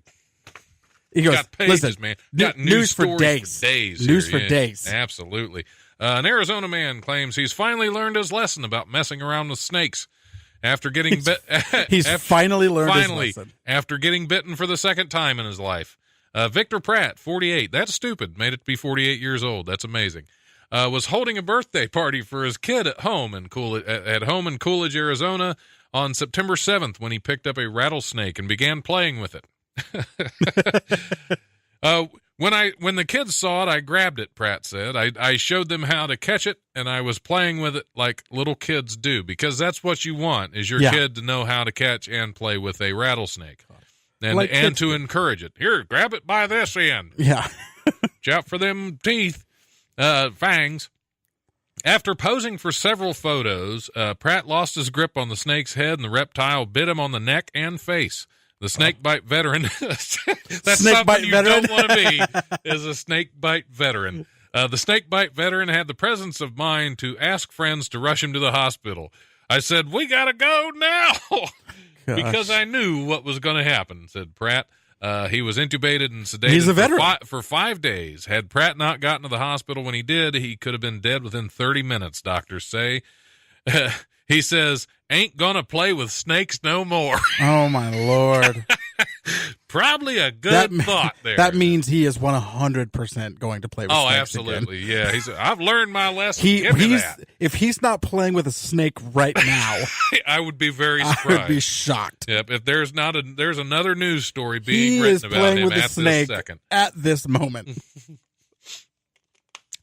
got pages, listen, man. Got news for days. News for days. Absolutely. An Arizona man claims he's finally learned his lesson about messing around with snakes after getting bit. He's finally learned his lesson. After getting bitten for the second time in his life. Victor Pratt, 48. That's stupid. Made it to be 48 years old. That's amazing. Was holding a birthday party for his kid at home in Coolidge, Arizona on September 7th when he picked up a rattlesnake and began playing with it. When the kids saw it, I grabbed it, Pratt said. I showed them how to catch it, and I was playing with it like little kids do, because that's what you want, is your kid to know how to catch and play with a rattlesnake. and to encourage it. Here, grab it by this end. Yeah. Watch out for them teeth, fangs. After posing for several photos, Pratt lost his grip on the snake's head, and the reptile bit him on the neck and face. The snake bite veteran, that's Snake something bite you veteran? don't want to be, is a snake bite veteran. The snake bite veteran had the presence of mind to ask friends to rush him to the hospital. I said, "We got to go now," because I knew what was going to happen, said Pratt. He was intubated and sedated He's a veteran. for 5 days. Had Pratt not gotten to the hospital when he did, he could have been dead within 30 minutes, doctors say. He says, "Ain't gonna play with snakes no more." Oh, my Lord. Probably a good thought there. That means he is 100% going to play with snakes absolutely. again. Yeah, he's. I've learned my lesson. Give me that. If he's not playing with a snake right now, I would be very I surprised. would be shocked. Yep. If there's another news story being written about him with at a snake this second. at this moment.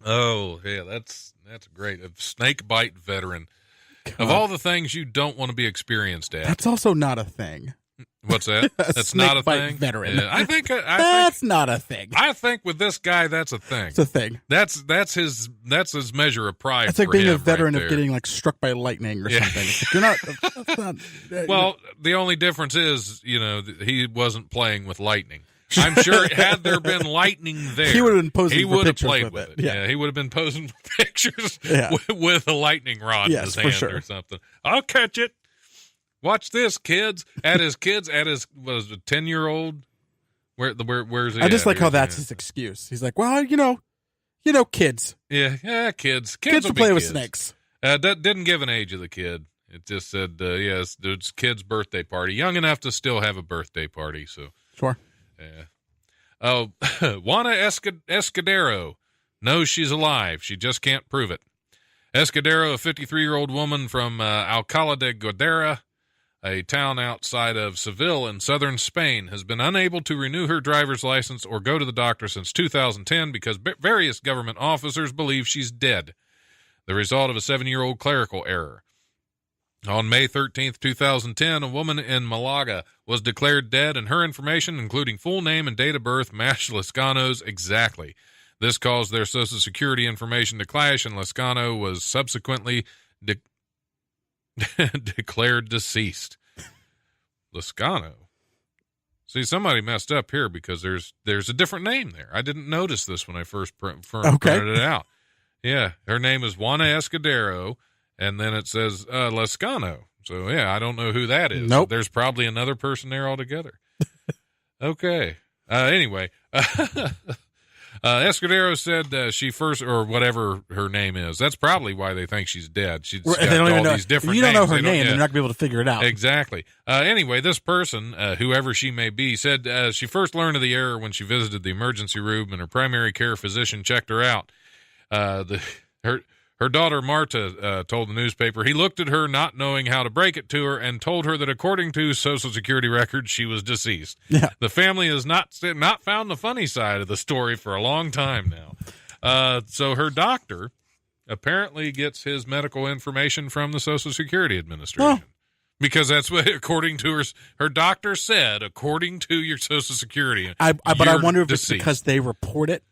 Oh, yeah, that's great. A snake bite veteran. God. Of all the things you don't want to be experienced at. That's also not a thing. What's that? That's not a thing. Veteran. Yeah, I think that's not a thing. I think with this guy, that's a thing. It's a thing. That's his measure of pride. It's like for being him a veteran right of there. getting like struck by lightning or something. It's like, that's not. Well, the only difference is, he wasn't playing with lightning. I'm sure had there been lightning there, he would have been posing. He would have played with it. Yeah. He would have been posing for pictures Yeah. with a lightning rod in his hand or something. I'll catch it. Watch this, kids. At his 10-year-old. Where's he? I just at? like how that's his excuse. He's like, well, kids. Yeah, kids. Kids will will be play with kids. snakes. Didn't give an age of the kid. It just said, yes, it's kid's birthday party. Young enough to still have a birthday party. So Sure. yeah. Oh, Juana Escudero knows she's alive. She just can't prove it. Escudero, a 53-year-old woman from Alcalá de Guadalajara, a town outside of Seville in southern Spain, has been unable to renew her driver's license or go to the doctor since 2010 because various government officers believe she's dead, the result of a 7-year-old clerical error. On May 13th, 2010, a woman in Malaga was declared dead, and her information, including full name and date of birth, matched Lescano's exactly. This caused their Social Security information to clash, and Lescano was subsequently declared deceased. Lescano? See, somebody messed up here because there's a different name there. I didn't notice this when I first printed it out. Yeah, her name is Juana Escudero. And then it says Lescano. So, yeah, I don't know who that is. Nope. There's probably another person there altogether. Okay. Anyway, Escudero said she first, or whatever her name is. That's probably why they think she's dead. She's got They don't even all know. these different If you don't names. know her They name, they're not going to be able to figure it out. Exactly. Anyway, this person, whoever she may be, said she first learned of the error when she visited the emergency room, and her primary care physician checked her out. Her daughter, Marta, told the newspaper, he looked at her not knowing how to break it to her and told her that according to Social Security records, she was deceased. Yeah. The family has not found the funny side of the story for a long time now. So her doctor apparently gets his medical information from the Social Security Administration. Oh. Because that's what, according to her doctor said, according to your Social Security. But I wonder if deceased. it's because they report it.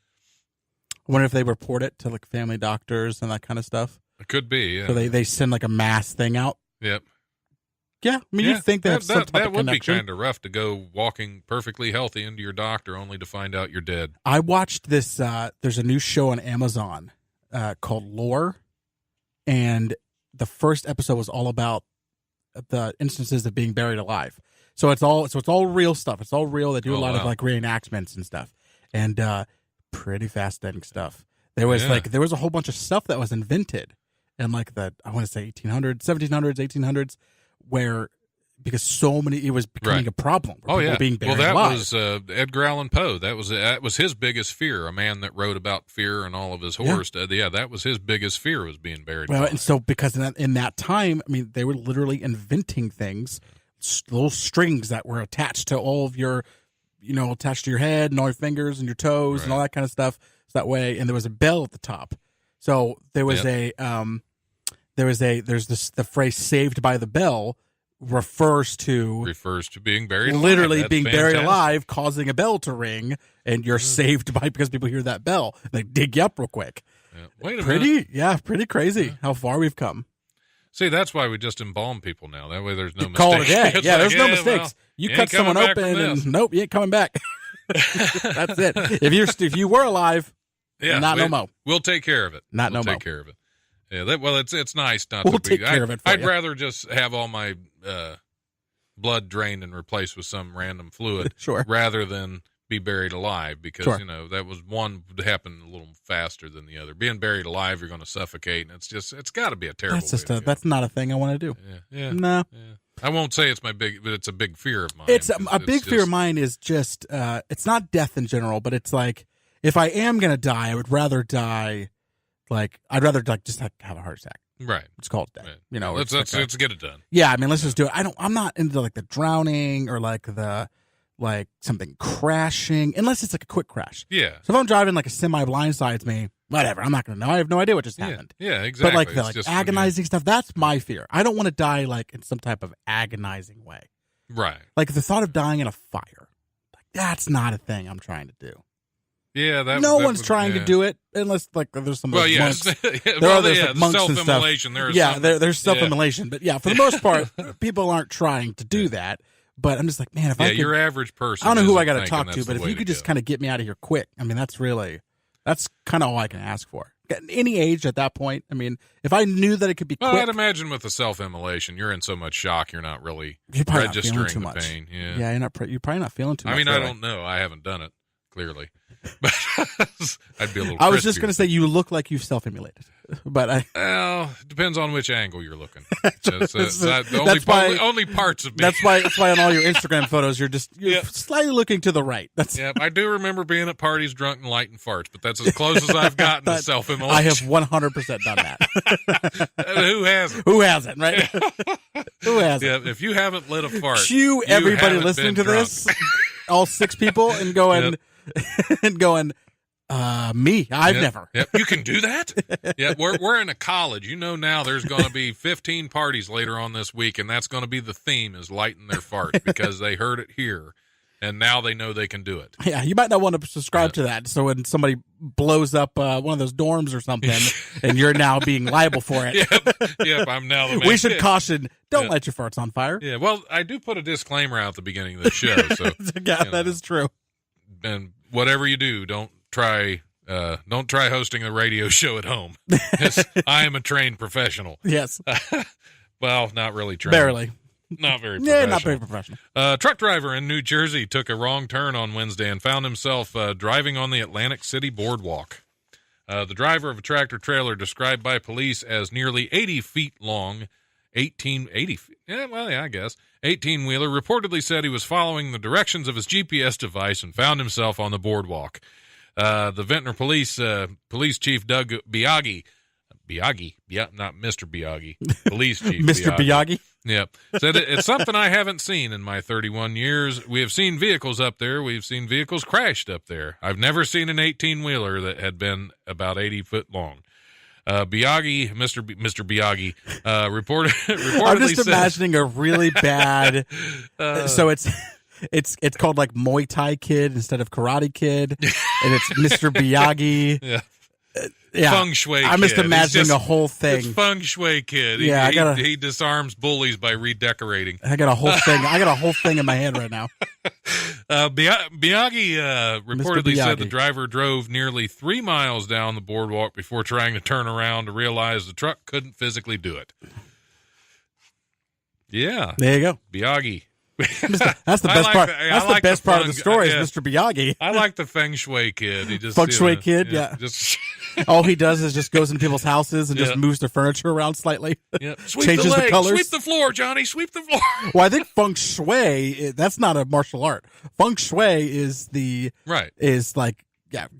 I wonder if they report it to like family doctors and that kind of stuff. It could be, yeah. So they send like a mass thing out. Yep. Yeah, I mean, you'd think they have some type that of would connection. be kind of rough to go walking perfectly healthy into your doctor only to find out you're dead. I watched this. There's a new show on Amazon called Lore, and the first episode was all about the instances of being buried alive. So it's all real stuff. It's all real. They do a lot of like reenactments and stuff, and pretty fascinating stuff. There was a whole bunch of stuff that was invented in like I want to say 1800s, 1700s, 1800s, where because so many it was becoming a problem. People being buried alive. Was Edgar Allan Poe. That was his biggest fear. A man that wrote about fear and all of his horrors. Yeah, that was his biggest fear, was being buried alive. And so because in that time, I mean, they were literally inventing things, little strings that were attached to all of your, attached to your head and all your fingers and your toes and all that kind of stuff. So that way, and there was a bell at the top. So there was the phrase "saved by the bell." refers to being buried alive. Literally That's being buried fantastic. alive, causing a bell to ring, and you're saved because people hear that bell. They dig you up real quick. Yeah. Wait a minute. Pretty crazy how far we've come. See, that's why we just embalm people now. That way there's no Call it a mistake. day. It's Yeah, like, there's no yeah, mistakes. well, you you cut ain't coming someone back from open, this. and nope, you ain't coming back. That's it. If you were alive, no mo. We'll take care of it. Not we'll no mo. take care of it. Yeah, it's nice not We'll to be. take care of it for I'd you. rather just have all my blood drained and replaced with some random fluid, Sure. rather than be buried alive, because Sure. that was one would happen a little faster than the other. Being buried alive, you're going to suffocate, and it's got to be a terrible. That's not a thing I want to do. Yeah. No. Yeah. I won't say it's my big, but it's a big fear of mine. It's a big fear of mine is just it's not death in general, but it's like if I am gonna die, I would rather die just have a heart attack. Right. It's called death. Right. Let's get it done. Yeah, I mean, let's just do it. I'm not into like the drowning or like something crashing, unless it's like a quick crash. Yeah. So if I'm driving like a semi blindsides me, whatever. I'm not gonna know. I have no idea what just happened. Yeah, exactly. But like the It's just agonizing stuff, that's my fear. I don't want to die like in some type of agonizing way. Right. Like the thought of dying in a fire, like that's not a thing I'm trying to do. Yeah, no one's trying to do it unless like there's some monks. There are like, monks and stuff. Self-immolation. There's self-immolation, but yeah, for the most part, people aren't trying to do that. But I'm just like, man, if I could, your average person. I don't know who I got to talk to, but if you could just kind of get me out of here quick, I mean, that's kind of all I can ask for. At any age at that point, I mean, if I knew that it could be quick. Well, I'd imagine with the self-immolation, you're in so much shock, you're not really probably registering not feeling too the much. pain. Yeah, you're probably not feeling too much. I mean, really. I don't know. I haven't done it, clearly. But I'd be a little I was just crispier. going to say you look like you've self-immolated, but well, depends on which angle you're looking. Only parts of me. That's why on all your Instagram photos you're slightly looking to the right. I do remember being at parties drunk and lighting farts, but that's as close as I've gotten to self-immolation. I have 100% done that. Who hasn't? Who hasn't, right? Who hasn't? Yeah, if you haven't lit a fart, cue everybody listening to this, all 6 people, and going, me. I've never. Yep. You can do that? Yeah, we're in a college. Now there's going to be 15 parties later on this week, and that's going to be the theme is lighting their fart because they heard it here, and now they know they can do it. Yeah, you might not want to subscribe to that. So when somebody blows up one of those dorms or something, and you're now being liable for it. Yep, I'm now the man. We should caution, don't light your farts on fire. Yeah, well, I do put a disclaimer out at the beginning of the show. So that is true. And whatever you do, don't try hosting a radio show at home. I am a trained professional. Yes. Well, not really trained. Barely. Not very professional. Yeah, not very professional. Truck driver in New Jersey took a wrong turn on Wednesday and found himself driving on the Atlantic City boardwalk. The driver of a tractor trailer described by police as nearly 80 feet long, 18-wheeler reportedly said he was following the directions of his GPS device and found himself on the boardwalk. The Ventnor Police Chief Doug Biaggi, not Mr. Biaggi, Police Chief Mr. Biaggi? Yep. Said it's something I haven't seen in my 31 years. We have seen vehicles up there. We've seen vehicles crashed up there. I've never seen an 18-wheeler that had been about 80 foot long. Biaggi, Mr. Biaggi, reportedly I'm just said, imagining a really bad. So it's called like Muay Thai Kid instead of Karate Kid, and it's Mr. Biaggi. Yeah. Yeah, Feng Shui. I'm just kid. imagining a whole thing. It's Feng Shui Kid. Yeah, he disarms bullies by redecorating. I got a whole thing. I got a whole thing in my head right now. Biaggi reportedly said the Biaggi. driver drove nearly 3 miles down the boardwalk before trying to turn around to realize the truck couldn't physically do it. Yeah, There you go. Biaggi. That's the best part. That's the best part of the story is Mr. Biaggi. I like the Feng Shui Kid. He just Feng Shui Kid, yeah. Just All he does is just goes in people's houses and just moves their furniture around slightly. Sweep Changes the the legs. colors. Sweep the floor, Johnny. Sweep the floor. Well, I think Feng Shui, that's not a martial art. Feng Shui is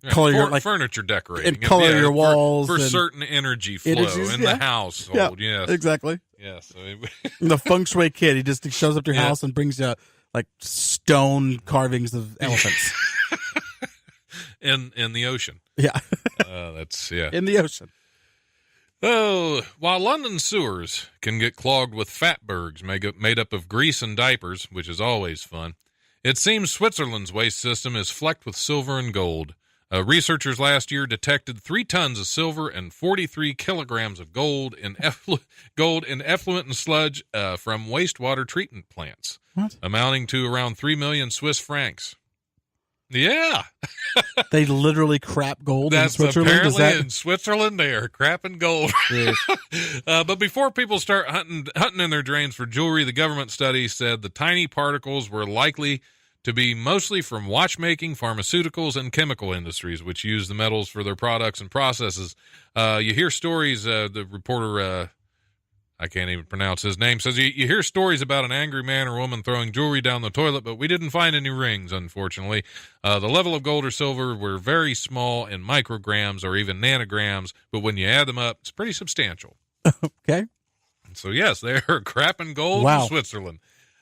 color your like furniture decorating and color your walls for and certain energy flow energies, in the household. Yeah, Yes, exactly. Yes. The Feng Shui Kid, he just shows up to your house and brings you like stone carvings of elephants in the ocean. Yeah, That's yeah. in the ocean. Oh, while London sewers can get clogged with fatbergs made up of grease and diapers, which is always fun, it seems Switzerland's waste system is flecked with silver and gold. Researchers last year detected 3 tons of silver and 43 kilograms of gold in effluent and sludge from wastewater treatment plants, amounting to around 3 million Swiss francs. Yeah. They literally crap gold in That's Switzerland? apparently in Switzerland they are crapping gold. But before people start hunting in their drains for jewelry, the government study said the tiny particles were likely to be mostly from watchmaking, pharmaceuticals, and chemical industries, which use the metals for their products and processes. You hear stories, the reporter, I can't even pronounce his name, says you hear stories about an angry man or woman throwing jewelry down the toilet, but we didn't find any rings, unfortunately. The level of gold or silver were very small in micrograms or even nanograms, but when you add them up, it's pretty substantial. Okay. So, yes, they are crapping gold Wow. in Switzerland.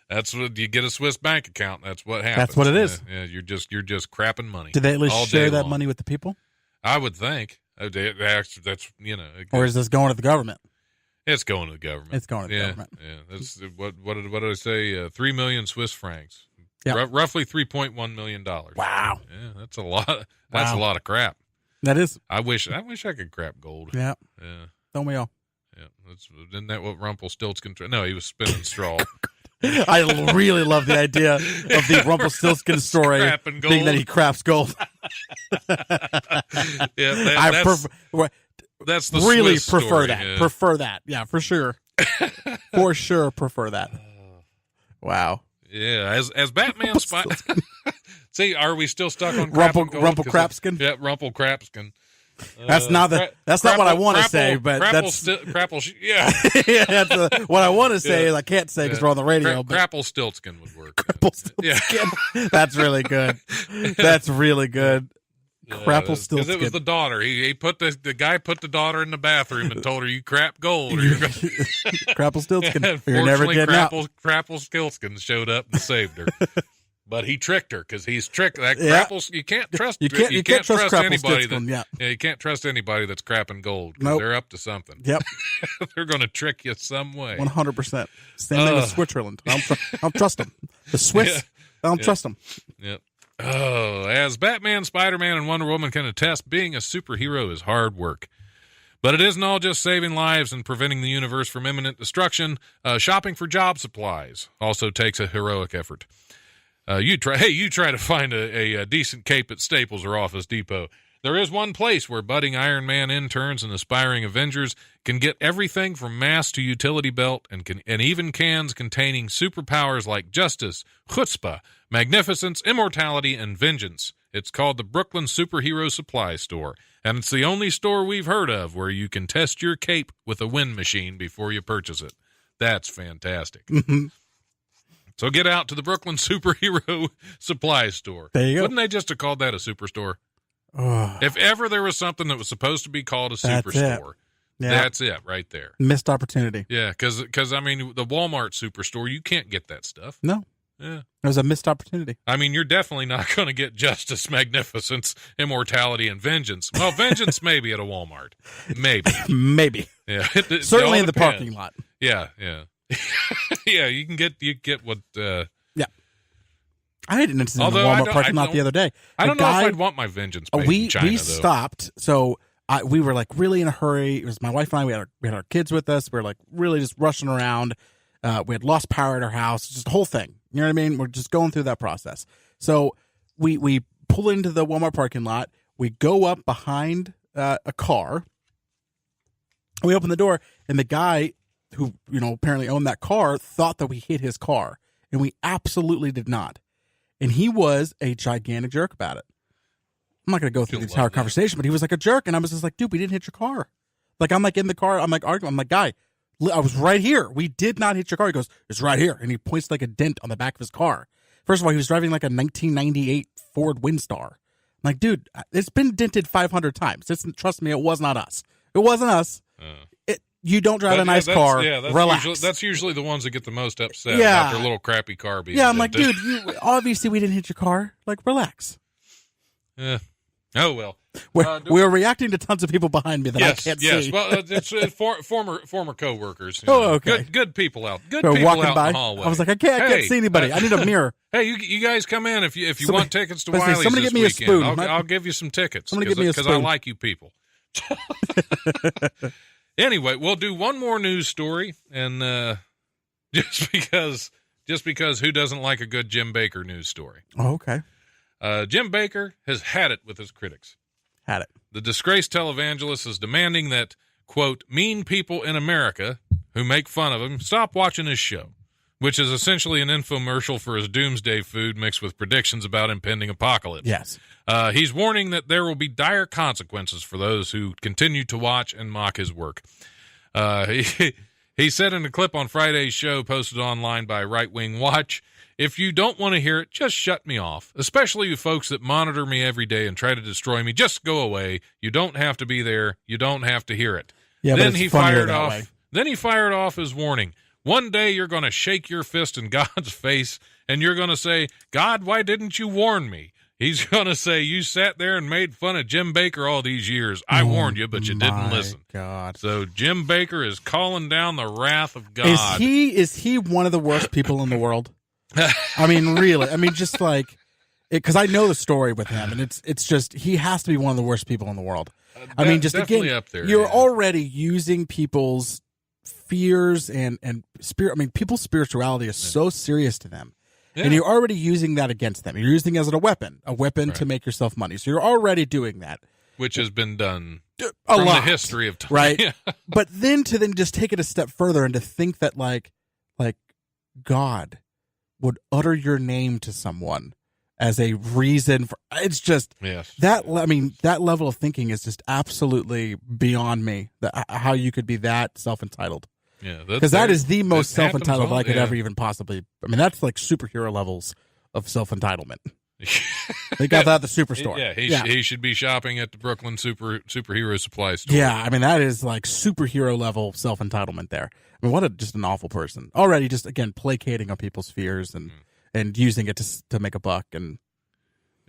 That's what you get a Swiss bank account. That's what happens. That's what it is. Yeah, you're just crapping money. Did they at least all share day that long. money with the people? I would think. That's Or is this going to the government? It's going to the government. It's going to the government. Yeah. That's what did I say? 3 million Swiss francs. Yep. Roughly $3.1 million. Wow. Yeah, that's a lot. That's a lot of crap. That is. I wish I could crap gold. Yeah. Yeah. Don't we all? Yeah. Isn't that what Rumpelstiltskin? No, he was spinning straw. I really love the idea of the Rumpelstiltskin story being that he crafts gold. Yeah, that's the really Swiss prefer story, that. yeah. Prefer that. Yeah, for sure. For sure, prefer that. Wow. Yeah, as Batman See, are we still stuck on Rumpelkrapskin? Yeah, Rumpelkrapskin. That's not what I want to say, but yeah. Yeah, that's what I want to say is I can't say because we're on the radio. Crapplestiltskin would work. Crapplestiltskin. That's really good. That's really good. Crapplestiltskin. Because it was the daughter. He put the guy put the daughter in the bathroom and told her, "You crap gold." Or you're Crapplestiltskin. You're never getting out. Crapplestiltskin showed up and saved her. But he tricked her because he's tricked. That Crapples, you can't trust. You can't trust anybody. You can't trust anybody that's crapping gold. Nope. They're up to something. Yep, they're going to trick you some way. 100%. Same thing with Switzerland. I don't trust them. The Swiss. I don't trust them. Yep. Oh, as Batman, Spider-Man, and Wonder Woman can attest, being a superhero is hard work. But it isn't all just saving lives and preventing the universe from imminent destruction. Shopping for job supplies also takes a heroic effort. You try to find a decent cape at Staples or Office Depot. There is one place where budding Iron Man interns and aspiring Avengers can get everything from mask to utility belt and even cans containing superpowers like justice, chutzpah, magnificence, immortality, and vengeance. It's called the Brooklyn Superhero Supply Store, and it's the only store we've heard of where you can test your cape with a wind machine before you purchase it. That's fantastic. Mm-hmm. So get out to the Brooklyn Superhero Supply Store. There you go. Wouldn't they just have called that a superstore? Oh, If ever there was something that was supposed to be called a superstore, that's it right there. Missed opportunity. Yeah, because I mean, the Walmart superstore, you can't get that stuff. No. Yeah. It was a missed opportunity. I mean, you're definitely not going to get justice, magnificence, immortality, and vengeance. Well, vengeance maybe at a Walmart. Maybe. Maybe. Yeah. Certainly in the parking lot. Yeah, yeah. Yeah, you get what... Yeah. I had an incident in the Walmart parking lot the other day. I don't know if I'd want my vengeance paid in China, we though. stopped, so we were like really in a hurry. It was my wife and I. We had our kids with us. We were like really just rushing around. We had lost power at our house. Just the whole thing. You know what I mean? We're just going through that process. So we pull into the Walmart parking lot. We go up behind a car. We open the door, and the guy who apparently owned that car thought that we hit his car, and we absolutely did not. And he was a gigantic jerk about it. I'm not going to go through the entire conversation, but he was like a jerk. And I was just like, dude, we didn't hit your car. Like, I'm like in the car. I'm like arguing. I'm like, guy, I was right here. We did not hit your car. He goes, it's right here. And he points like a dent on the back of his car. First of all, he was driving like a 1998 Ford Windstar. I'm like, dude, it's been dented 500 times. Trust me, it was not us. It wasn't us. You don't drive a nice car. Relax. That's usually the ones that get the most upset about their little crappy car being I'm dented. like, dude, obviously we didn't hit your car. Like, relax. Yeah. Oh, well. We're reacting to tons of people behind me that I can't see. Yes, well, it's former coworkers. Okay. Good people out. Good So people walking out by, in the hallway. I was like, I can't see anybody. I need a mirror. Hey, you guys come in if you Somebody- want tickets to I was gonna Wiley's say, somebody this get me a weekend. spoon. I'll give you some tickets. Somebody get me a because I spoon. like you people. Anyway, we'll do one more news story, and just because who doesn't like a good Jim Bakker news story? Oh, okay. Jim Bakker has had it with his critics. Had it. The disgraced televangelist is demanding that, quote, mean people in America who make fun of him stop watching his show, which is essentially an infomercial for his doomsday food mixed with predictions about impending apocalypse. Yes. He's warning that there will be dire consequences for those who continue to watch and mock his work. He said in a clip on Friday's show posted online by Right Wing Watch, if you don't want to hear it, just shut me off, especially you folks that monitor me every day and try to destroy me. Just go away. You don't have to be there. You don't have to hear it. Yeah, then but it's he funnier fired that off. way. Then he fired off his warning. One day you're going to shake your fist in God's face and you're going to say, God, why didn't you warn me? He's going to say, you sat there and made fun of Jim Bakker all these years. I warned you, but you didn't listen. God. So Jim Bakker is calling down the wrath of God. Is he one of the worst people in the world? I mean, really. I mean, just like, because I know the story with him, and it's just, he has to be one of the worst people in the world. I mean, just definitely again, up there, you're yeah. already using people's fears and spirit. I mean, people's spirituality is so serious to them. Yeah. And you're already using that against them. You're using it as a weapon Right. to make yourself money. So you're already doing that. Which has been done A from lot. the history of time. Right. Yeah. But then to just take it a step further and to think that like God would utter your name to someone as a reason for, it's just Yes. that level of thinking is just absolutely beyond me, how you could be that self-entitled. Yeah, Because that is the most that happens self-entitled all- I could yeah. ever even possibly. I mean, that's like superhero levels of self-entitlement. They got that at the superstore. Yeah, he should be shopping at the Brooklyn superhero supply store. Yeah, I mean, that is like superhero level self-entitlement there. I mean, just an awful person. Already just, again, placating on people's fears and using it to make a buck. And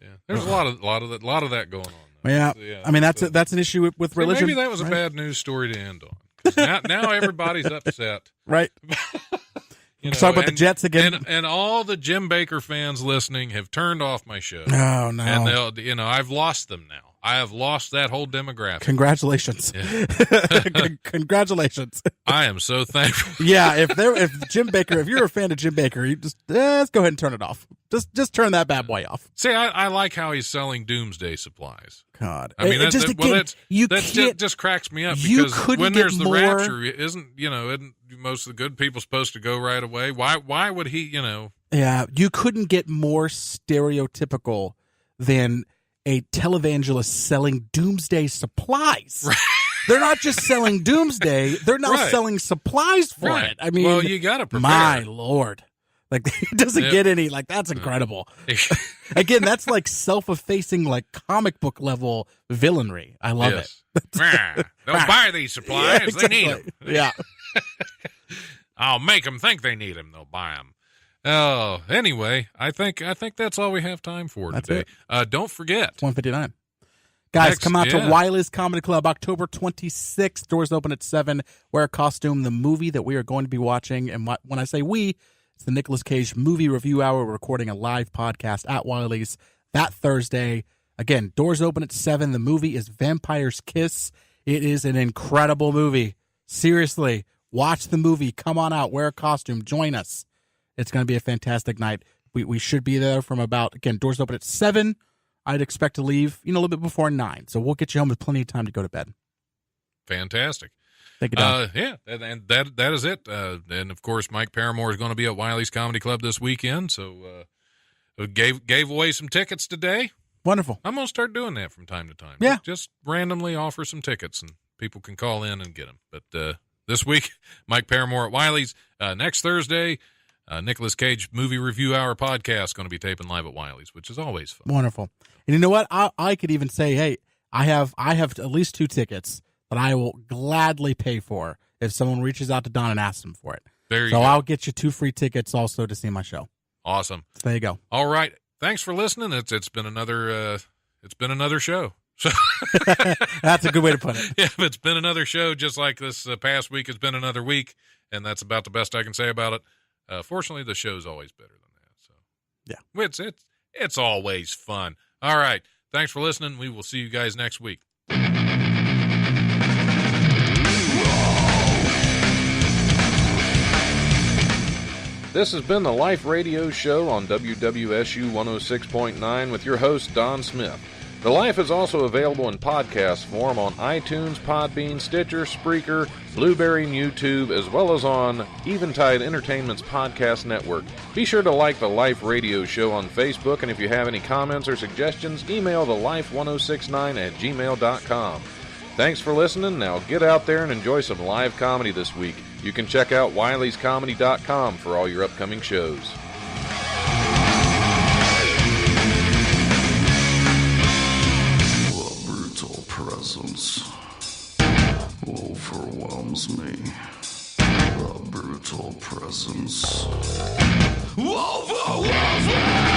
yeah, there's a lot of that going on. Though. yeah, So, I mean, that's an issue with religion. Maybe that was right? a bad news story to end on. 'Cause now everybody's upset. Right. You Talk about the Jets again. And all the Jim Bakker fans listening have turned off my show. Oh, no. And I've lost them now. I have lost that whole demographic. Congratulations. Yeah. Congratulations. I am so thankful. Yeah, if Jim Bakker, if you're a fan of Jim Bakker, you just let's go ahead and turn it off. Just turn that bad boy off. See, I like how he's selling doomsday supplies. God, I mean, that just cracks me up you because couldn't when get there's the more- rapture, isn't most of the good people supposed to go right away? Why would he? Yeah, you couldn't get more stereotypical than a televangelist selling doomsday supplies. Right. They're not just selling doomsday; they're now Right. selling supplies for Right. it. I mean, well, you got to prepare. my lord, like it doesn't Yeah. get any. Like that's incredible. Again, that's like self-effacing, like comic book level villainry. I love it. They'll buy these supplies. Yeah, exactly. They need them. Yeah. I'll make them think they need them. They'll buy them. Oh, anyway, I think that's all we have time for That's today. Don't forget. 159. Guys, Next, come out to yeah. Wiley's Comedy Club October 26th. Doors open at 7. Wear a costume. The movie that we are going to be watching, and when I say we, it's the Nicolas Cage Movie Review Hour. We're recording a live podcast at Wiley's that Thursday. Again, doors open at 7. The movie is Vampire's Kiss. It is an incredible movie. Seriously, watch the movie. Come on out. Wear a costume. Join us. It's going to be a fantastic night. We should be there from about, again, doors open at 7. I'd expect to leave, a little bit before 9. So we'll get you home with plenty of time to go to bed. Fantastic. Thank you, Don. Yeah, and that is it. And of course, Mike Paramore is going to be at Wiley's Comedy Club this weekend. So gave away some tickets today. Wonderful. I'm going to start doing that from time to time. Yeah. Just randomly offer some tickets and people can call in and get them. But this week, Mike Paramore at Wiley's. Next Thursday, Nicolas Cage Movie Review Hour podcast going to be taping live at Wiley's, which is always fun. Wonderful. And you know what? I could even say, hey, I have at least 2 tickets that I will gladly pay for if someone reaches out to Don and asks him for it. There you so go. I'll get you 2 free tickets also to see my show. Awesome. So there you go. All right. Thanks for listening. It's been another show. So That's a good way to put it. yeah, it's been another show just like this past week has been another week, and that's about the best I can say about it. Fortunately, the show's always better than that. So yeah, it's always fun. All right. Thanks for listening. We will see you guys next week. This has been the Life Radio Show on WWSU 106.9 with your host, Don Smith. The Life is also available in podcast form on iTunes, PodBean, Stitcher, Spreaker, Blueberry, and YouTube, as well as on Eventide Entertainment's podcast network. Be sure to like the Life Radio Show on Facebook, and if you have any comments or suggestions, email thelife1069@gmail.com. Thanks for listening. Now get out there and enjoy some live comedy this week. You can check out wileyscomedy.com for all your upcoming shows. The brutal presence overwhelms me. The brutal presence overwhelms me.